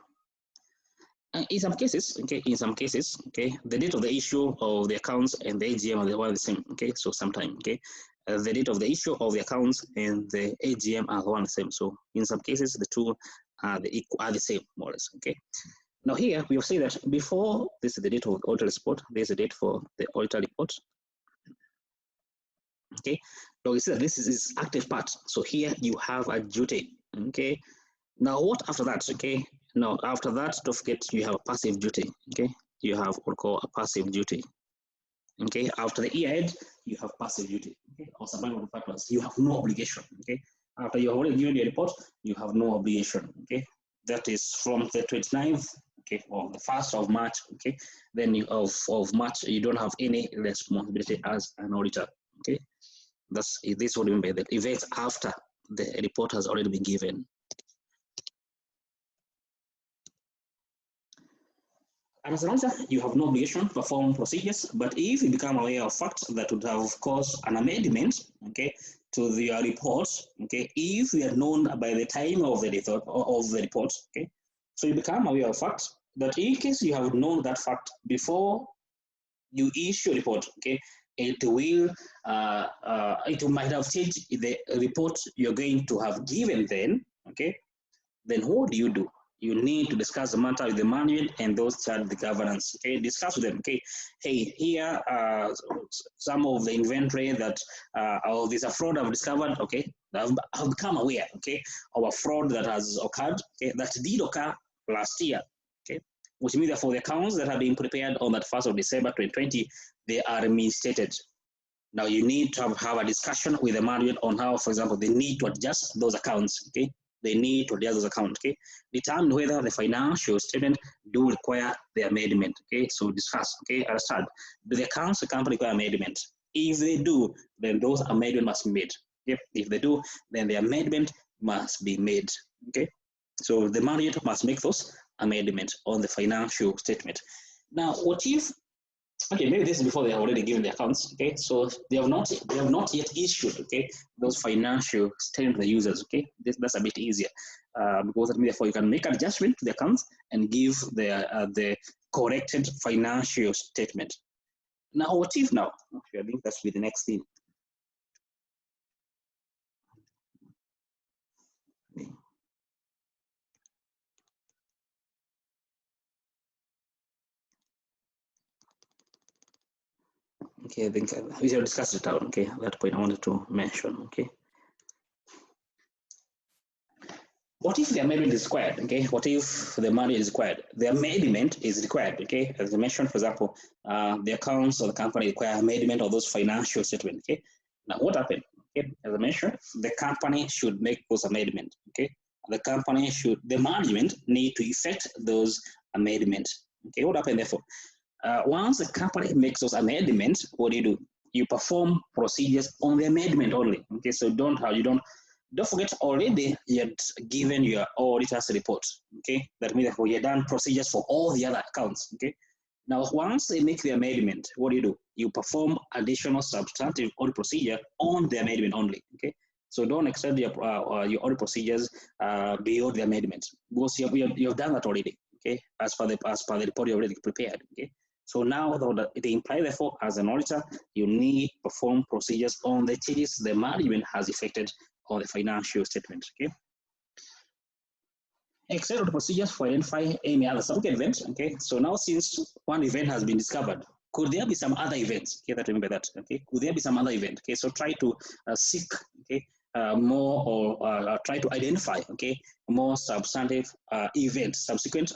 In some cases, okay, the date of the issue of the accounts and the AGM are one the same. Okay, so sometime, okay, the date of the issue of the accounts and the AGM are one the same. So in some cases, the two are the same, more or less. Okay. Now here we will say that before this is the date of the auditor report, there is a date for the auditor report. Okay. Now you see that this is active part. So here you have a duty. Okay. Now what after that? Okay. Now after that, don't forget you have a passive duty. Okay. You have what we call a passive duty. Okay. After the year end, you have passive duty. Okay. Or survival factors. You have no obligation. Okay. After you have already given your report, you have no obligation. Okay. That is from the 29th, okay, or the 1st of March, okay. Then of March, you don't have any responsibility as an auditor. Okay. That's this what we mean by the events after the report has already been given. And as an auditor, you have no obligation to perform procedures, but if you become aware of facts that would have caused an amendment, okay, to the report, okay, if you are known by the time of the report, okay, so you become aware of facts that in case you have known that fact before you issue a report, okay, it might have changed the report you're going to have given then, okay. Then what do? You need to discuss the matter with the management and those charged with the governance. Okay, discuss with them. Okay, hey, here some of the inventory that there's a fraud I've discovered. Okay, I've become aware. Okay, of a fraud that has occurred. Okay, that did occur last year. Okay, which means that for the accounts that have been prepared on that 1st of December 2020, they are misstated. Now you need to have a discussion with the management on how, for example, they need to adjust those accounts. Okay. They need to adjust those accounts, okay? Determine whether the financial statement do require the amendment, okay? So discuss, okay? Understand. Do the accounts of the company require amendment? If they do, then those amendments must be made. Okay? If they do, then the amendment must be made, okay? So the manager must make those amendments on the financial statement. Now, what if, okay, maybe this is before they have already given the accounts, okay? So they have not yet issued, okay, those financial statements to the users, okay? That's a bit easier because therefore you can make an adjustment to the accounts and give the corrected financial statement. Now, what if now? Okay, I think that's with the next thing. Okay, I think we have discussed it out. Okay, that point I wanted to mention. Okay. What if the amendment is required? Okay, what if the money is required? The amendment is required. Okay, as I mentioned, for example, the accounts of the company require amendment of those financial statements. Okay, now what happened? Okay, as I mentioned, the company should make those amendments. Okay, the management need to effect those amendments. Okay, what happened therefore? Once the company makes those amendments, what do? You perform procedures on the amendment only. Okay, so don't forget already you had given your auditor's report. Okay, that means that you done procedures for all the other accounts. Okay, now once they make the amendment, what do? You perform additional substantive audit procedure on the amendment only. Okay, so don't extend your audit procedures beyond the amendment because you have done that already. Okay, as per the report you already prepared. Okay. So now it implies therefore as an auditor, you need to perform procedures on the changes the management has effected on the financial statement. Okay. External procedures for identifying any other subsequent event. Okay. So now, since one event has been discovered, could there be some other events? Okay, that remember that. Okay, could there be some other event? Okay, so try to seek. Okay, more or try to identify. Okay, more substantive events, subsequent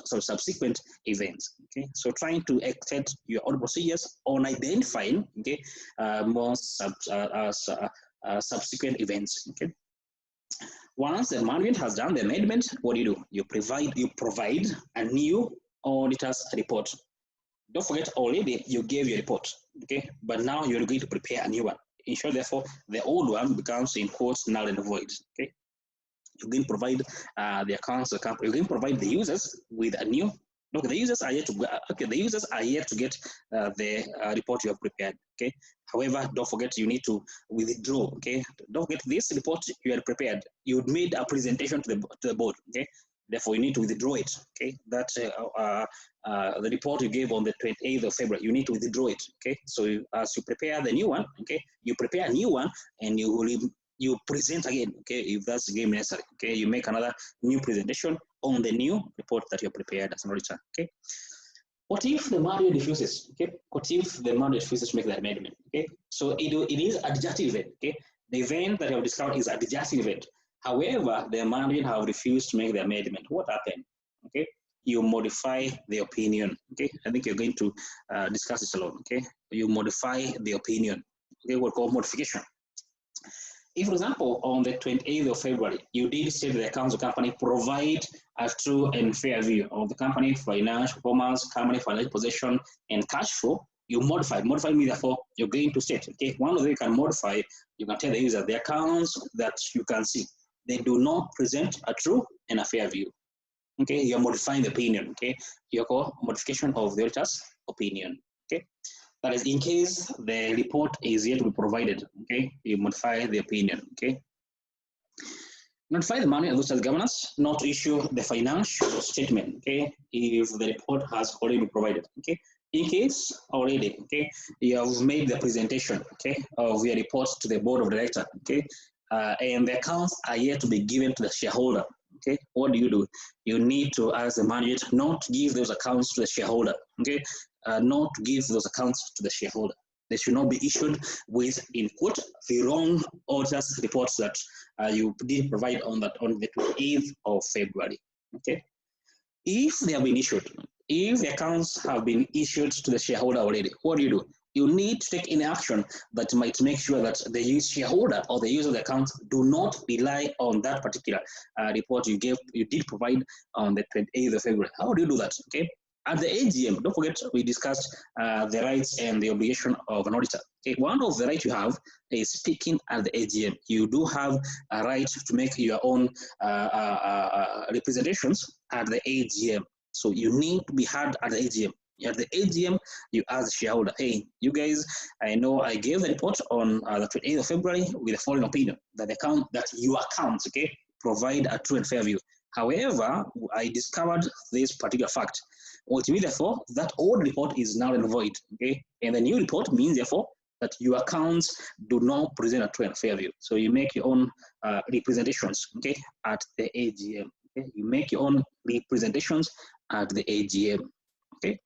events. Okay, so trying to extend your own procedures on identifying. Okay, more subsequent events. Okay. Once the management has done the amendment, what do? You provide a new auditor's report. Don't forget, already you gave your report, okay? But now you're going to prepare a new one. In short, therefore, the old one becomes in quotes null and void, okay? You can provide the accounts of the company. You can provide the users with a new. Look, the users are yet to the users are yet to get the report you have prepared. Okay. However, don't forget you need to withdraw. Okay. Don't forget this report you had prepared. You made a presentation to the board. Okay. Therefore, you need to withdraw it. Okay. That the report you gave on the 28th of February, you need to withdraw it. Okay. So as you prepare the new one, okay, you prepare a new one and you present again, okay, if that's game necessary, okay, you make another new presentation on the new report that you prepared as an auditor, okay. What if the manual refuses, okay? What if the manual refuses to make that amendment, okay? So it is a adjudicative event, okay? The event that you have discovered is a adjudicative event. However, the manual have refused to make the amendment. What happened, okay? You modify the opinion, okay? I think you're going to discuss this alone, okay? You modify the opinion, okay? What we call modification. If, for example, on the 28th of February, you did state the accounts of the company provide a true and fair view of the company financial performance, company financial position, and cash flow, you modify. Modify means, therefore, you're going to state, okay, one of them you can modify, you can tell the user the accounts that you can see, they do not present a true and a fair view. Okay, you're modifying the opinion, okay? You're called modification of the auditor's opinion, okay? That is, in case the report is yet to be provided, okay, you modify the opinion, okay. Notify the money as governance not to issue the financial statement, okay, if the report has already been provided, okay. In case already, okay, you have made the presentation, okay, of your report to the board of directors, okay, and the accounts are yet to be given to the shareholder, okay. What do? You need to ask the manager not to give those accounts to the shareholder, okay, not to give those accounts to the shareholder. They should not be issued with, in quote, the wrong auditor's reports that you did provide on the 28th of February. Okay. If they have been issued, if the accounts have been issued to the shareholder already, what do? You need to take any action that might make sure that the shareholder or the user of the account do not rely on that particular report you did provide on the 28th of February. How do you do that? Okay. At the AGM, don't forget we discussed the rights and the obligation of an auditor. Okay, one of the rights you have is speaking at the AGM. You do have a right to make your own representations at the AGM. So you need to be heard at the AGM. At the AGM, you ask the shareholder, hey, you guys, I know I gave the report on the 28th of February with the following opinion, that your accounts, okay, provide a true and fair view. However, I discovered this particular fact. Ultimately, therefore, that old report is null and void, okay? And the new report means, therefore, that your accounts do not present a true and fair view. So you make your own representations, okay, at the AGM. Okay? You make your own representations at the AGM, okay?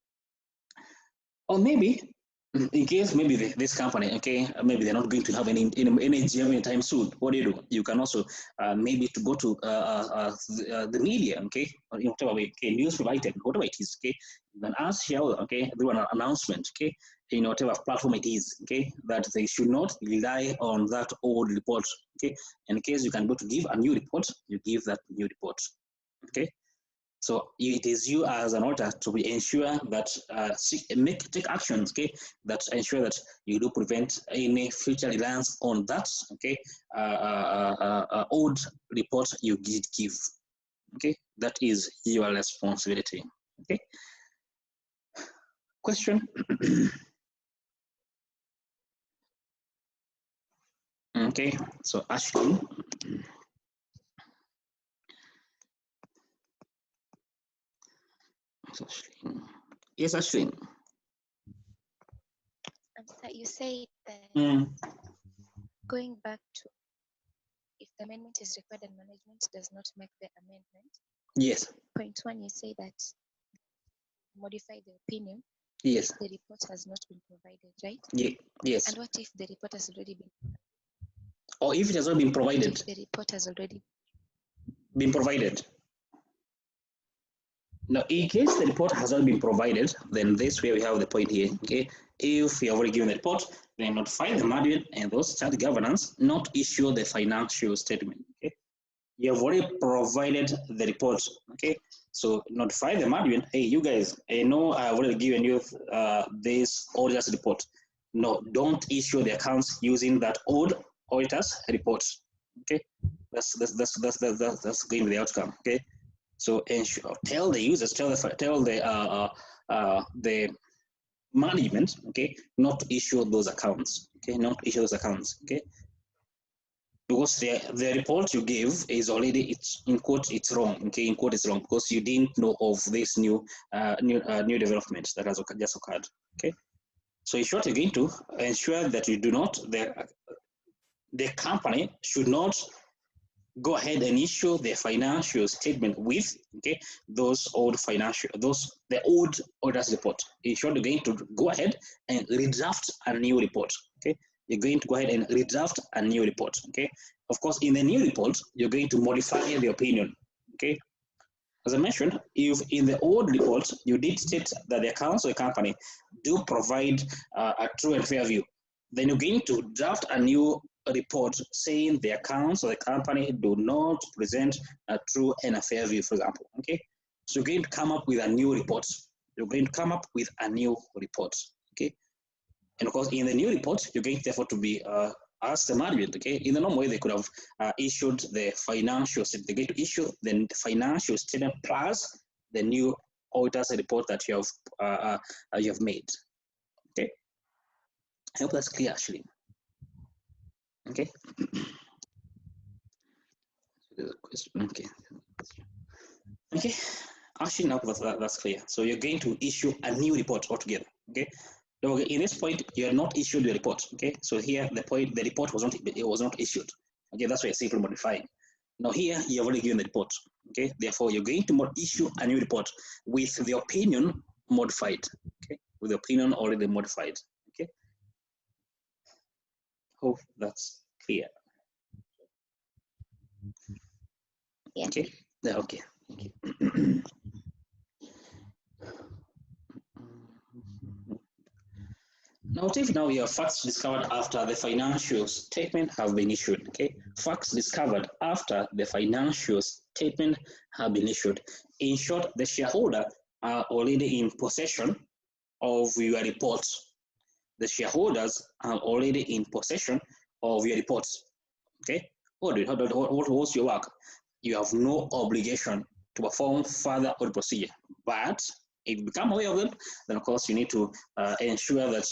Or maybe, in case maybe this company, okay, maybe they're not going to have any AGM anytime soon. What do? You can also maybe to go to the media, okay, or in whatever way, okay, newspaper item, whatever it is, okay, then ask shareholder, okay, do an announcement, okay, in whatever platform it is, okay, that they should not rely on that old report, okay. In case you can go to give a new report, you give that new report, okay. So it is you as an auditor to ensure that take actions, okay, that ensure that you do prevent any future reliance on that, okay, old report you did give, okay. That is your responsibility, okay. Question. Okay, so Ashley. Yes, Ashwin. You say that going back to if the amendment is required and management does not make the amendment. Yes. Point 1, you say that modify the opinion. Yes. The report has not been provided, right? Yes. And what if the report has already been? Or if it has not been provided? If the report has already been provided. Now, in case the report has not been provided, then this way we have the point here. Okay, if you have already given the report, then notify the management and those charge governance not issue the financial statement. Okay, you have already provided the report. Okay, so notify the management. Hey, you guys, I know I've already given you this auditor's report. No, don't issue the accounts using that old auditor's report. Okay, that's going to be the outcome. Okay. So ensure, tell the users, tell the management, okay, not to issue those accounts, okay, not issue those accounts, okay, because the report you give is already, it's in quote, it's wrong, okay, in quote it's wrong because you didn't know of this new development that has just occurred, okay. So in short, you're going to ensure that you do not, the company should not go ahead and issue the financial statement with, okay, those old financial, the old auditor's report. In short, you're going to go ahead and redraft a new report, okay. You're going to go ahead and redraft a new report, okay. Of course, in the new report, you're going to modify the opinion, okay. As I mentioned, if in the old report you did state that the accounts of the company do provide a true and fair view, then you're going to draft a new report saying the accounts of the company do not present a true and a fair view, for example. Okay, so you're going to come up with a new report. You're going to come up with a new report. Okay, and of course, in the new report, you're going to therefore to be asked the management. Okay, in the normal way, they could have issued the financial statement. They're going to issue the financial statement plus the new auditor's report that you have made. Okay, I hope that's clear, actually. Okay. There's a question. Okay. Okay. Actually, now that's clear. So you're going to issue a new report altogether. Okay. So in this point, you are not issued the report. Okay. So here, the report was not issued. Okay. That's why it's simply modifying. Now here, you have already given the report. Okay. Therefore, you're going to issue a new report with the opinion modified. Okay. With the opinion already modified. Okay. Hope that's clear. Yeah. Okay. Yeah, okay. Okay. Now, if now your facts discovered after the financial statement have been issued, okay? Facts discovered after the financial statement have been issued. In short, the shareholder are already in possession of your reports. The shareholders are already in possession of your reports, okay? What was your work? You have no obligation to perform further audit procedure, but if you become aware of them, then of course you need to ensure that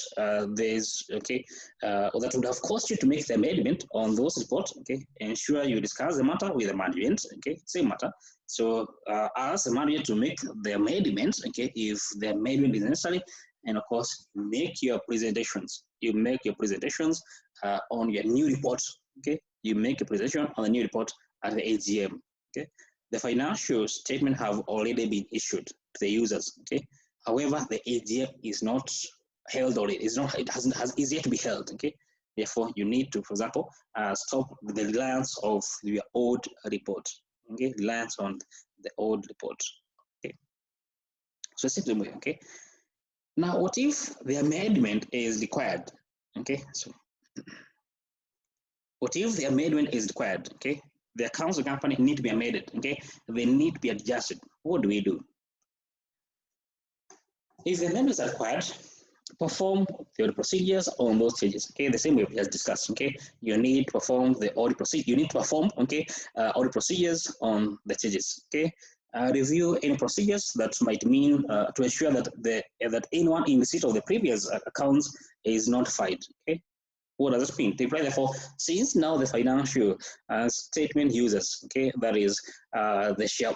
there's, okay, that would have cost you to make the amendment on those reports, okay. Ensure you discuss the matter with the management, okay, same matter. So ask the management to make the amendment, okay, if the amendment is necessary, and of course make your presentations. You make your presentations on your new report, okay. You make a presentation on the new report at the AGM, okay. The financial statement have already been issued to the users, okay. However, the AGM is not held already. Is yet to be held, okay. Therefore, you need to, for example, stop the reliance of your old report, okay. Reliance on the old report, okay. So simply, okay. Now, what if the amendment is required, okay? So, what if the amendment is required, okay? The accounts of the company need to be amended, okay? They need to be adjusted. What do we do? If the amendments are required, perform the audit procedures on those changes, okay? The same way we just discussed, okay? You need to perform the audit procedure. You need to perform, okay, audit procedures on the changes, okay? Review any procedures that might mean to ensure that that anyone in receipt of the previous accounts is notified, okay? What does this mean? Therefore, since now the financial statement users, okay, that is the share,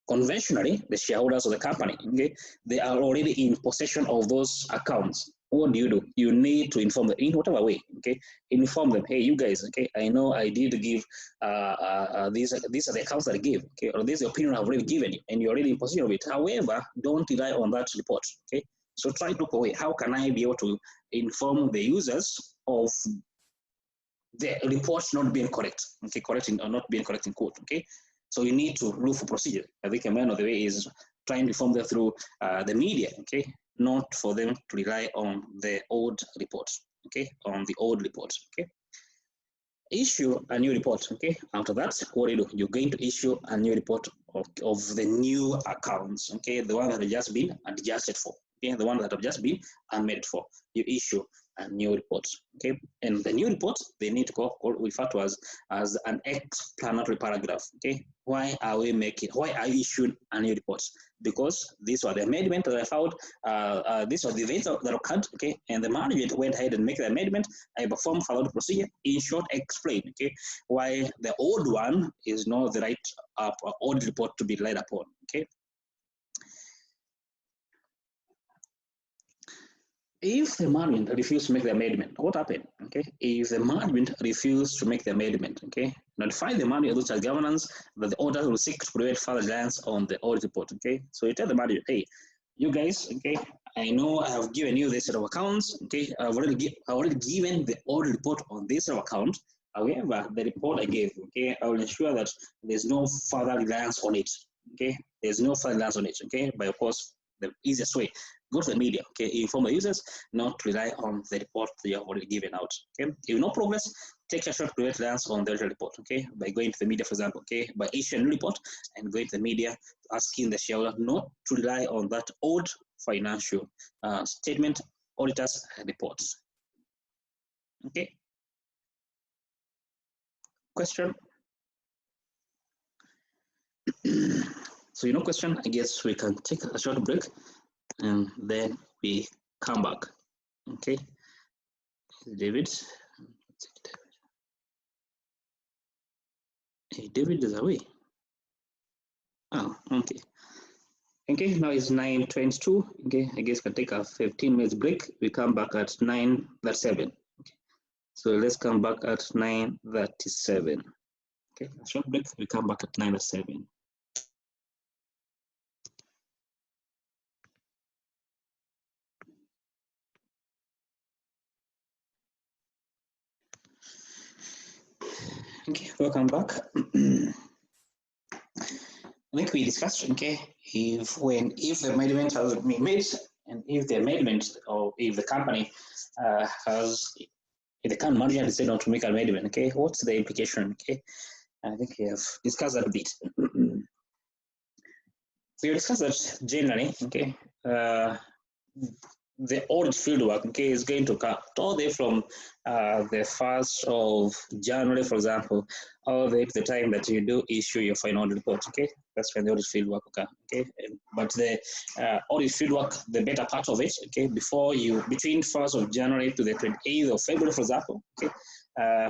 conventionally the shareholders of the company, okay, they are already in possession of those accounts, what do? You need to inform them in whatever way. Okay, inform them. Hey, you guys. Okay, I know I did give these are the accounts that I gave. Okay, or this is the opinion I've already given you, and you're already in possession of it. However, don't rely on that report. Okay, so try to look away. How can I be able to inform the users of the report not being correct? Okay, correcting or not being correct in quote. Okay, so you need to look for procedure. I think a man of the way is trying to inform them through the media. Okay, not for them to rely on the old reports. Okay, on the old reports. Okay, issue a new report. Okay, after that, what do? You're going to issue a new report of the new accounts. Okay, the one that have just been adjusted for. Okay, the one that have just been amended for. You issue a new report. Okay, and the new report they need to go refer to as an explanatory paragraph. Okay, why are we making? Why are you issuing a new report? Because these were the amendment that I found. These were the events that occurred. Okay, and the management went ahead and make the amendment. I performed followed procedure. In short, explain. Okay, why the old one is not the right audit report to be relied upon. Okay. If the management refused to make the amendment, what happened? Okay, if the management refused to make the amendment, okay, notify the management of the governance that the order will seek to prevent further reliance on the audit report. Okay, so you tell the management, hey, you guys, okay, I know I have given you this set of accounts. Okay, I've already given the audit report on this set of accounts. However, the report I gave, okay, I will ensure that there's no further reliance on it. Okay, there's no further reliance on it. Okay, but of course, the easiest way, go to the media. Okay, inform the users, not rely on the report that you have already given out. Okay, if no progress, take a short prevent reliance on the original report. Okay, by going to the media, for example. Okay, by issuing a new report and going to the media, asking the shareholder not to rely on that old financial statement auditors reports. Okay. Question? So, question, I guess we can take a short break and then we come back. Okay. David. Hey, David is away. Oh, okay. Okay, now it's 9:22. Okay, I guess we can take a 15 minutes break. We come back at 9:37. Okay. So let's come back at 9:37. Okay, a short break. We come back at 9:37. Okay, welcome back. I think we discussed, okay, if the amendment has been made and if the amendment or if the company if the current manager decided not to make an amendment, okay, what's the implication? Okay, I think we have discussed that a bit. We discussed that generally, okay, the audit fieldwork, okay, is going to come all the way from the 1st of January, for example, all the way to the time that you do issue your final audit report, okay? That's when the audit fieldwork occur, okay? But the audit fieldwork, the better part of it, okay, between 1st of January to the 28th of February, for example, okay,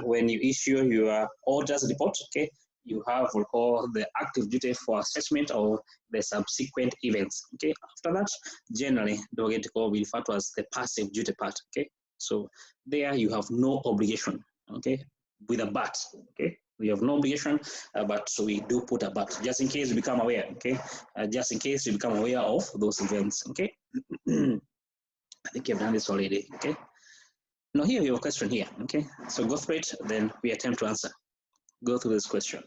when you issue your auditors report, okay, you have what we call the active duty for assessment of the subsequent events. Okay, after that, generally, don't get to call we refer to as the passive duty part. Okay, so there you have no obligation. Okay, with a but. Okay, we have no obligation, but so we do put a but just in case you become aware. Okay, just in case you become aware of those events. Okay, I think you've done this already. Okay. Now here we have a question here. Okay, so go through it, then we attempt to answer. Go through this question.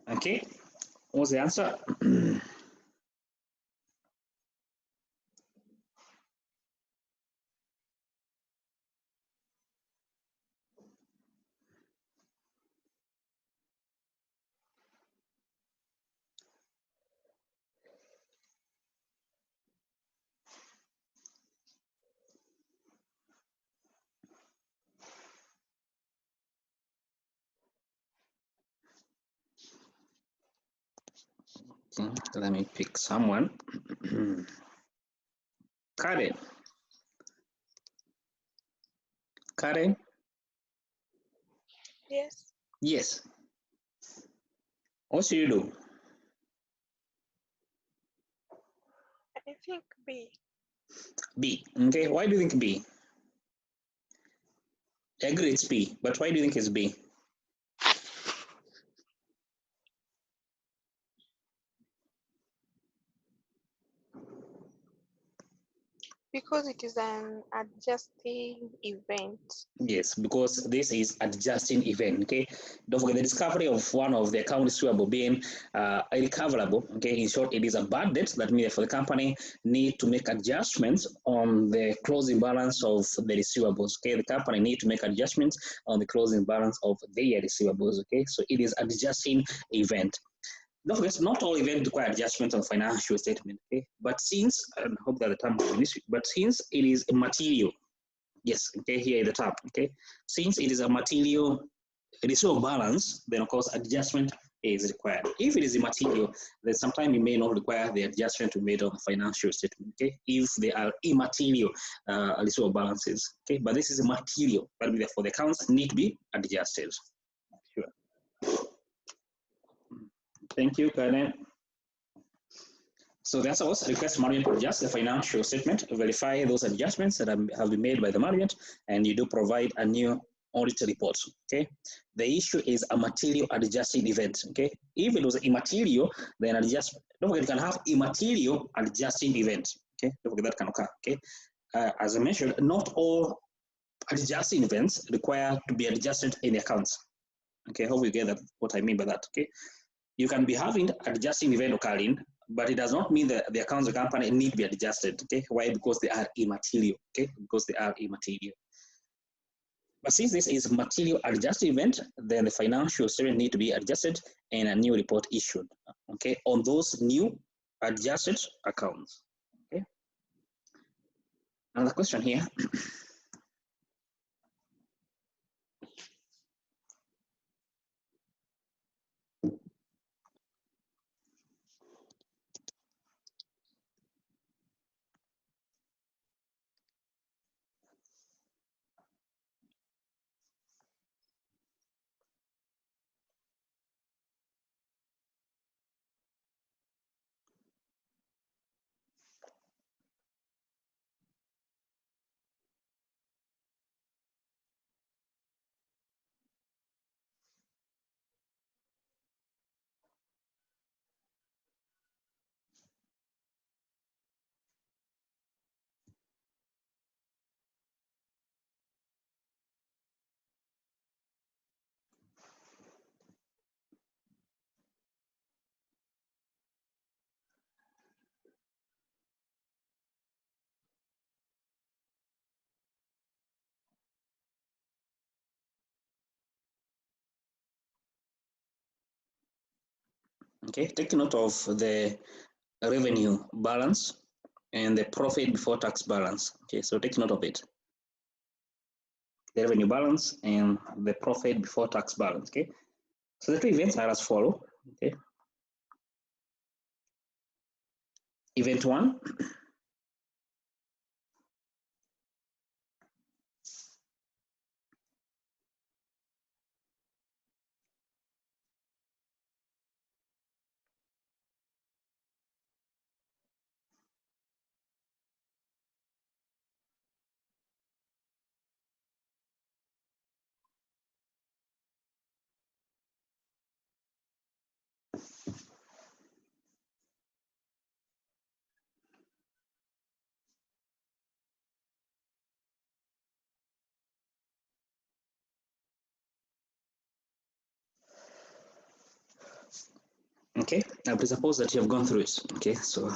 Okay, what's the answer? Okay, let me pick someone. Karen. Karen? Yes. Yes. What should you do? I think B. B. Okay, why do you think B? I agree it's B, but why do you think it's B? Because it is an adjusting event. Yes, because this is adjusting event. Okay, don't forget the discovery of one of the accounts receivable being irrecoverable. Okay, in short, it is a bad debt. That means for the company need to make adjustments on the closing balance of the receivables. Okay, the company need to make adjustments on the closing balance of their receivables. Okay, so it is adjusting event. Don't forget, not all events require adjustment on financial statement. Okay, but since I hope that the term is finished, but since it is a material. Yes, okay, here at the top, okay. Since it is a material residual balance, then of course adjustment is required. If it is immaterial, then sometimes you may not require the adjustment to be made on the financial statement, okay, if they are immaterial residual balances, okay, but this is a material, but therefore the accounts need to be adjusted. Sure. Thank you, Karen. So that's also request management to adjust the financial statement, verify those adjustments that have been made by the management, and you do provide a new audit report. Okay. The issue is a material adjusting event. Okay. If it was immaterial, then adjust. Don't forget, you can have immaterial adjusting event. Okay. Don't forget that can occur. Okay. As I mentioned, not all adjusting events require to be adjusted in the accounts. Okay. I hope you get that, what I mean by that. Okay. You can be having adjusting event occurring, but it does not mean that the accounts of the company need to be adjusted. Okay, why? Because they are immaterial. Okay, because they are immaterial. But since this is material adjusted event, then the financial statement need to be adjusted and a new report issued. Okay, on those new adjusted accounts. Okay. Another question here. Okay, take note of the revenue balance and the profit before tax balance. Okay, so take note of it. The revenue balance and the profit before tax balance. Okay, so the two events are as follow. Okay, event one, Okay, I presuppose that you have gone through it. Okay, so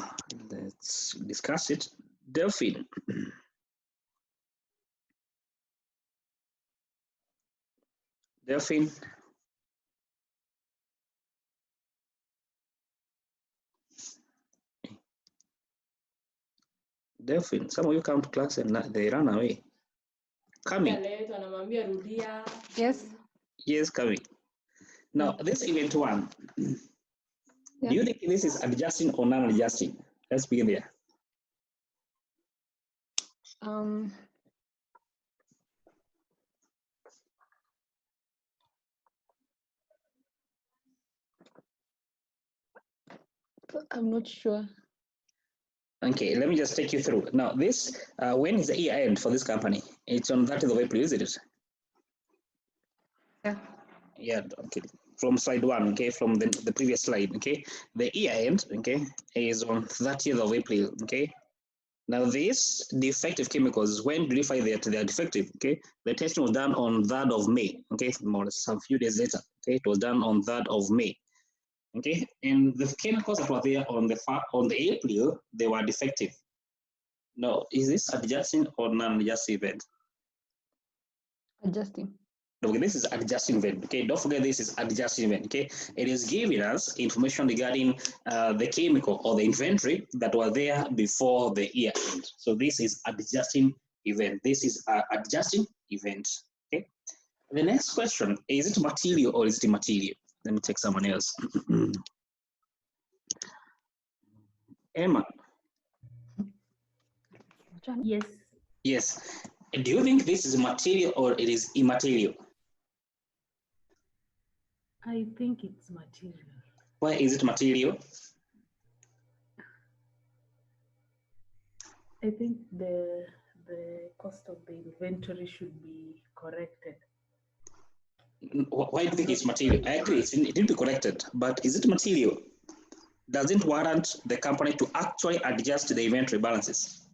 let's discuss it. Delphine. Delphine. Delphine, some of you come to class and they run away. Coming. Yes. Yes, coming. Now, this event one, do you think this is adjusting or non-adjusting? Let's begin there. I'm not sure. Okay, let me just take you through. Now, this, when is the year end for this company? It's on 30th of April, isn't it? Yeah. Yeah, okay. From slide one, okay, from the previous slide, okay. The year end, okay, is on 30th of April, okay. Now, these defective chemicals, when do you find that they are defective? Okay, the testing was done on 3rd of May. Okay, more or less a few days later. Okay, it was done on 3rd of May. Okay, and the chemicals that were there on the April, they were defective. Now, is this adjusting or non-adjusting event? Adjusting. Okay, this is adjusting event. Okay, don't forget this is adjusting event. Okay, it is giving us information regarding the chemical or the inventory that were there before the year end. So this is adjusting event. This is adjusting event. Okay. The next question, is it material or is it immaterial? Let me take someone else. Emma. Yes. Yes. Do you think this is material or it is immaterial? I think it's material. Why is it material? I think the cost of the inventory should be corrected. Why do you think it's material? I agree, it need to be corrected, but is it material? Doesn't warrant the company to actually adjust the inventory balances?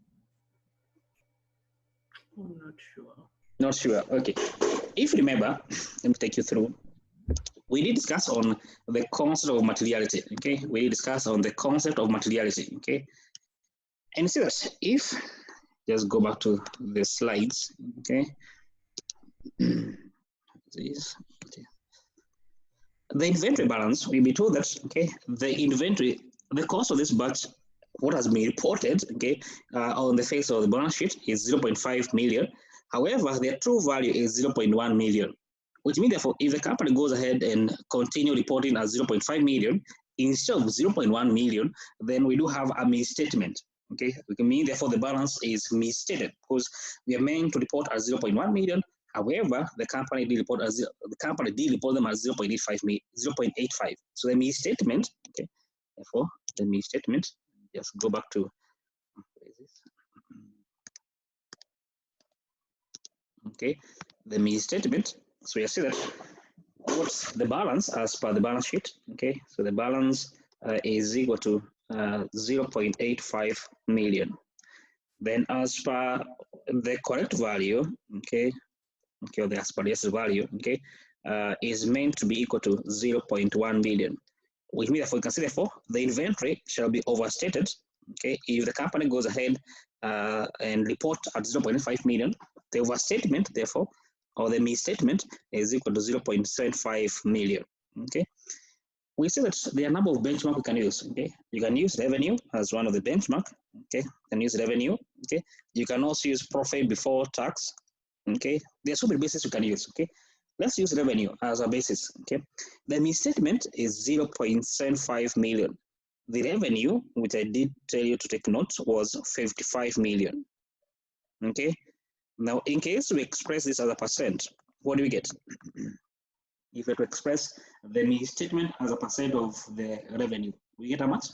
I'm not sure. Not sure. Okay. If you remember, let me take you through. We did discuss on the concept of materiality. Okay. We did discuss on the concept of materiality. Okay. And see that if just go back to the slides. Okay. This. Okay. The inventory balance, we'll be told that the inventory, the cost of this batch, what has been reported on the face of the balance sheet is 0.5 million. However, their true value is 0.1 million, which means therefore if the company goes ahead and continue reporting as 0.5 million instead of 0.1 million, then we do have a misstatement. Okay, we can mean therefore the balance is misstated because we are meant to report as 0.1 million. However, the company did report them as 0.85. So the misstatement, okay, therefore the misstatement, just go back to where is this? Okay, the misstatement. So you see that what's the balance as per the balance sheet? Okay, so the balance is equal to 0.85 million. Then as per the correct value, or the as per the value, is meant to be equal to 0.1 million. Which means therefore, you can see therefore the inventory shall be overstated. Okay, if the company goes ahead and report at 0.5 million, the overstatement therefore, or the misstatement is equal to 0.75 million. Okay, we see that there are a number of benchmarks we can use. Okay, you can use revenue as one of the benchmark. Okay, you can use revenue. Okay, you can also use profit before tax. Okay, there are so many bases you can use. Okay, let's use revenue as a basis. Okay, the misstatement is 0.75 million. The revenue, which I did tell you to take note, was 55 million. Okay, now in case we express this as a percent, what do we get? If we were to express the misstatement as a percent of the revenue, we get how much?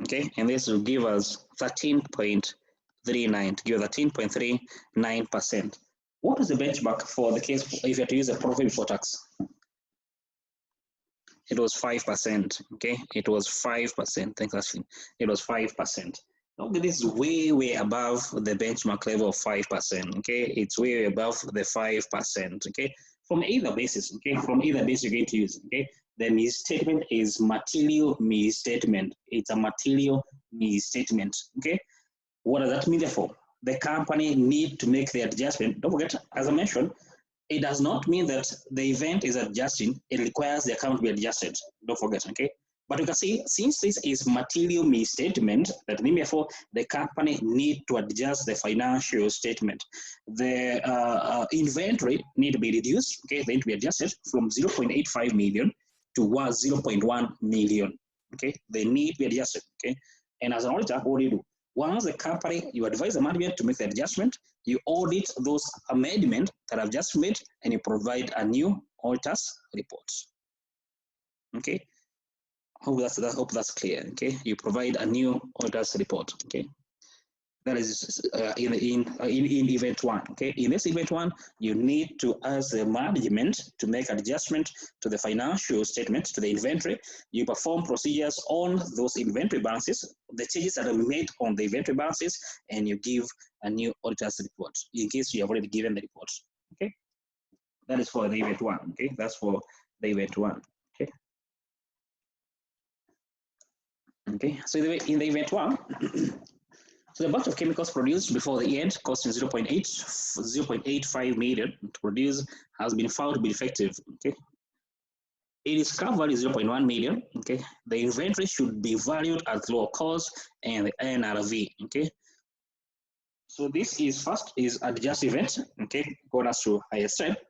Okay, and this will give us 13.39, to give 13.39%. What is the benchmark for the case if you have to use a profit before tax? It was 5%. Okay, it was 5%. Thanks, Ashley. It was 5%. Okay, this is way above the benchmark level of 5%. Okay, it's way above the 5%. Okay, from either basis. Okay, from either basis you're going to use. Okay, the misstatement is material misstatement. It's a material misstatement. Okay, what does that mean? Therefore, the company need to make the adjustment. Don't forget, as I mentioned, it does not mean that the event is adjusting. It requires the account to be adjusted. Don't forget. Okay. But you can see, since this is material misstatement, that means therefore the company need to adjust the financial statement. The inventory need to be reduced, okay, they need to be adjusted from 0.85 million to 0.1 million, okay, they need to be adjusted, okay. And as an auditor, what do? Once the company, you advise the management to make the adjustment, you audit those amendments that I've just made, and you provide a new auditor's report, okay. Hope that's clear. Okay, you provide a new auditor's report. Okay, that is in event one. Okay, in this event one, you need to ask the management to make adjustment to the financial statement, to the inventory. You perform procedures on those inventory balances, the changes that are made on the inventory balances, and you give a new auditor's report in case you have already given the report. Okay, that is for the event one. Okay, that's for the event one. Okay. Okay, so in the event one, so the batch of chemicals produced before the end, costing 0.85 million to produce, has been found to be defective. Okay, it is covered is 0.1 million. Okay, the inventory should be valued at lower cost and the NRV. Okay, so this is first is adjust event. Okay, going us to higher step.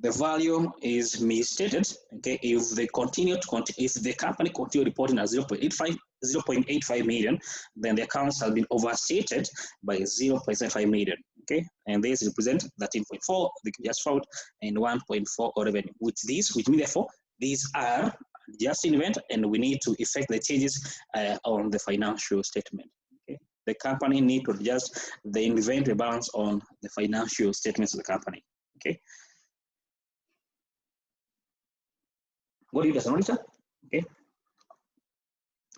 The value is misstated. Okay, if they continue to if the company continue reporting at 0.85 million, then the accounts have been overstated by 0.75 million. Okay, and this represents 13.4 the just found and 1.4 revenue. Which means therefore these are just event, and we need to effect the changes on the financial statement. Okay, the company need to adjust the inventory balance on the financial statements of the company. Okay. What do you guys monitor? Okay.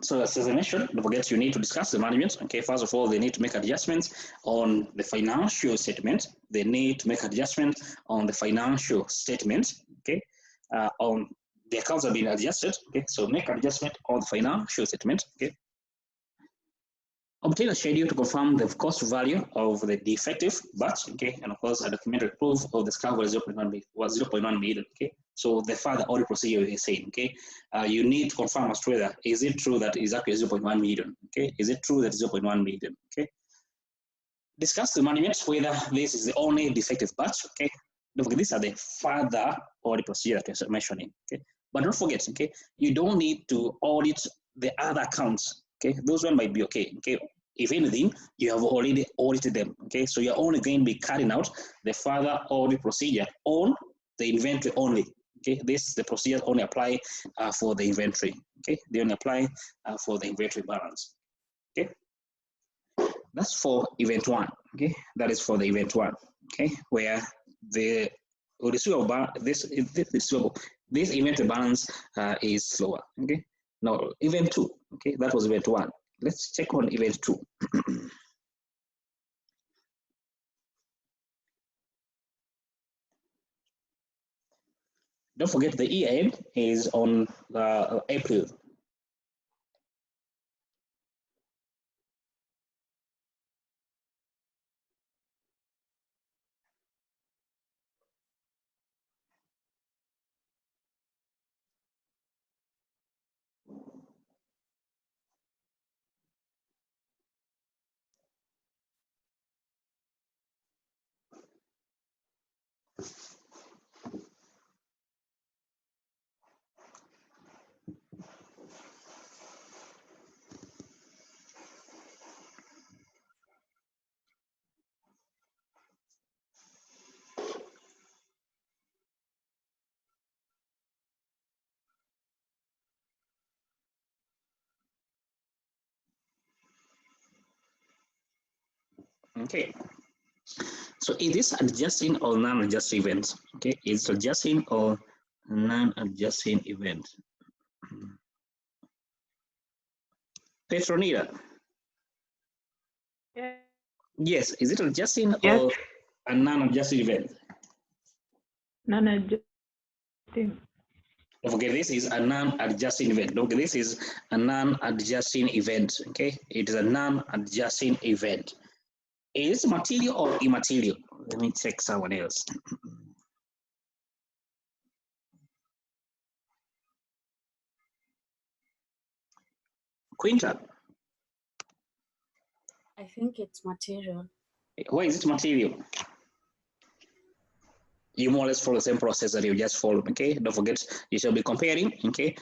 So as I mentioned, don't forget you need to discuss the management. Okay, first of all, they need to make adjustments on the financial statement. They need to make adjustments on the financial statement. Okay, on the accounts have been adjusted. Okay, so make adjustment on the financial statement. Okay. Obtain a schedule to confirm the cost value of the defective batch, okay, and of course a documentary proof of the scrap was 0.1 million, okay. So the further audit procedure is saying, okay, you need to confirm as to whether is it true that is actually 0.1 million, okay, is it true that 0.1 million, okay. Discuss the management whether this is the only defective batch, okay. Don't forget, these are the further audit procedure that we're mentioning, okay. But don't forget, okay, you don't need to audit the other accounts. Okay, those one might be okay. Okay, if anything, you have already audited them. Okay, so you're only going to be carrying out the further audit procedure on the inventory only. Okay, the procedure only apply for the inventory. Okay, they only apply for the inventory balance. Okay, that's for event one. Okay, that is for the event one. Okay, where the receivable this inventory balance is lower. Okay. Now, event two, okay, that was event one. Let's check on event two. Don't forget the year end is on April. Okay, so is this adjusting or non-adjusting event? Okay, is it adjusting or non-adjusting event? Petronida. Yeah. Yes, is it adjusting Yes. or a non-adjusting event? Non-adjusting. Don't forget, this is a non-adjusting event. Don't forget, this is a non-adjusting event. Okay, it is a non-adjusting event. Is it material or immaterial? Let me check someone else. Quinta, I think it's material. why is it material? You more or less follow the same process that you just followed. Okay, don't forget, you shall be comparing. Okay,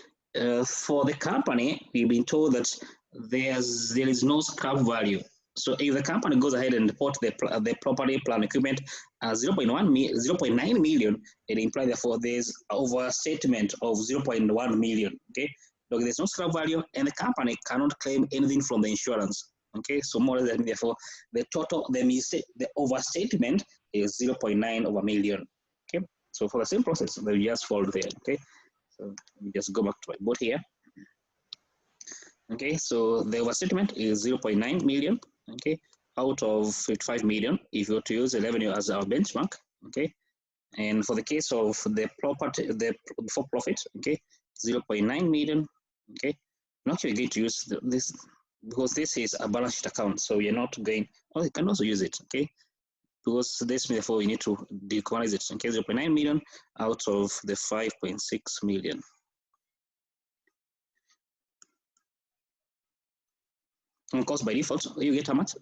for the company, we've been told that there is no scrap value. So if the company goes ahead and report the property, plant, equipment as 0.9 million, it implies therefore there's overstatement of 0.1 million. Okay, so there's no scrap value, and the company cannot claim anything from the insurance. Okay, so more or less, therefore, the total, the overstatement is 0.9 of a million. Okay, so for the same process, they just follow there. Okay, so let me just go back to my board here. Okay, so the overstatement is 0.9 million. Okay, out of 55 million, if you were to use the revenue as our benchmark. Okay, and for the case of the property, the for profit, okay, 0.9 million. Okay, I'm actually going to use this because this is a balance sheet account, so you're not going. Oh, you can also use it. Okay, because this therefore we need to decommunize it. Okay, 0.9 million out of the 5.6 million. And of course, by default, you get how much?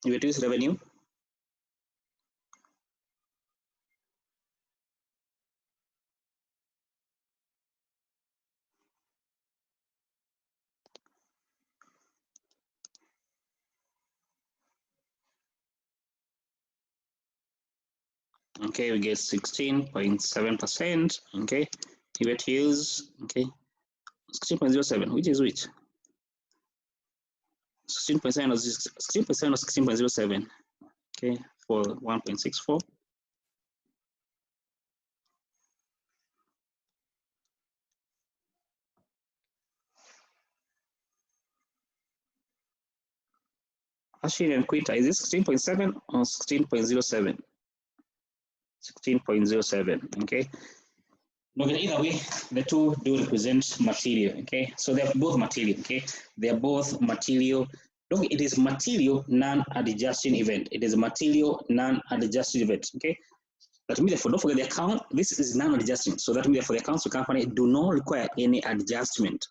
You reduce revenue. Okay, we get 16.7%. Okay, you get to use, okay, 16.07, which is which? 16% or 16.07, okay, for 1.64. Actually, and Quinta, is this 16.7 or 16.07? 16.07, okay. Okay, either way, the two do represent material, okay? So they're both material, okay? They're both material. Look, it is material non-adjusting event. It is a material non-adjusting event, okay? That means for don't forget the account, this is non-adjusting. So that means for the accounts of company do not require any adjustment.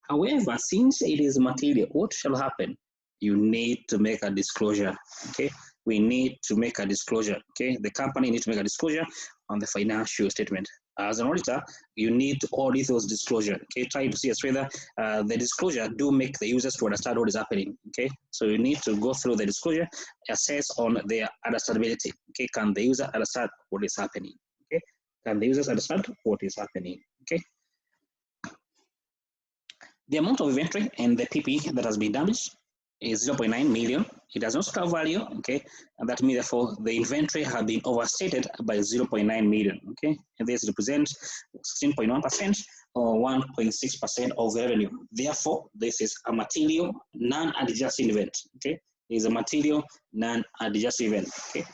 However, since it is material, what shall happen? You need to make a disclosure, okay? We need to make a disclosure, okay? The company needs to make a disclosure on the financial statement. As an auditor, you need to audit those disclosure, okay? Try to see as whether the disclosure do make the users to understand what is happening, okay? So you need to go through the disclosure, assess on their understandability, okay? Can the user understand what is happening, okay? Can the users understand what is happening, okay? The amount of inventory and the PP that has been damaged is 0.9 million. It has no scrap value, okay? And that means therefore the inventory has been overstated by 0.9 million, okay? And this represents 16.1% or 1.6% of revenue. Therefore, this is a material non-adjusting event, okay? It is a material non-adjusting event, okay?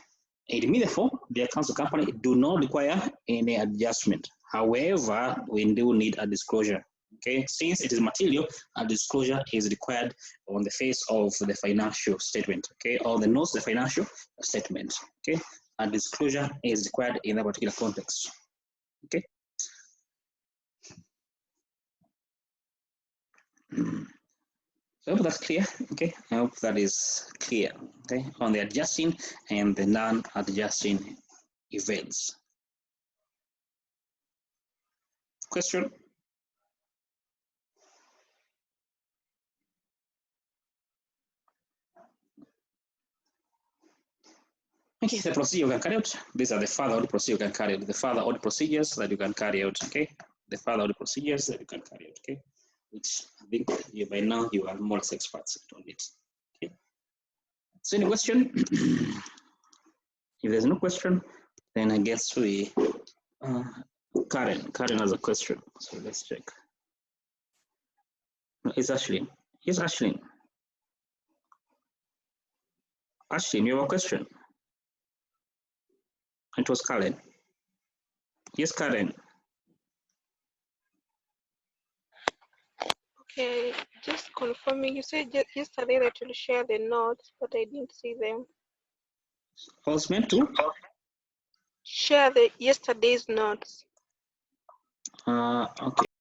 It means therefore the accounts of company do not require any adjustment. However, we do need a disclosure. Okay, since it is material, a disclosure is required on the face of the financial statement, okay, or the notes of the financial statement, okay. A disclosure is required in that particular context, okay. So I hope that's clear, okay. I hope that is clear, okay, on the adjusting and the non-adjusting events. Question? Okay, the procedure you can carry out. These are the further audit procedure you can carry out. The further audit procedures that you can carry out. Okay, the further audit procedures that you can carry out. Okay, which I think you by now you are more experts on it. Okay. So any question? If there's no question, then I guess we Karen has a question. So let's check. No, it's Ashley. Yes, Ashley. Ashley, you have a question? It was Karen. Yes, Karen. Okay, just confirming. You said yesterday that you'll share the notes, but I didn't see them. I was meant to. Share the yesterday's notes. Okay.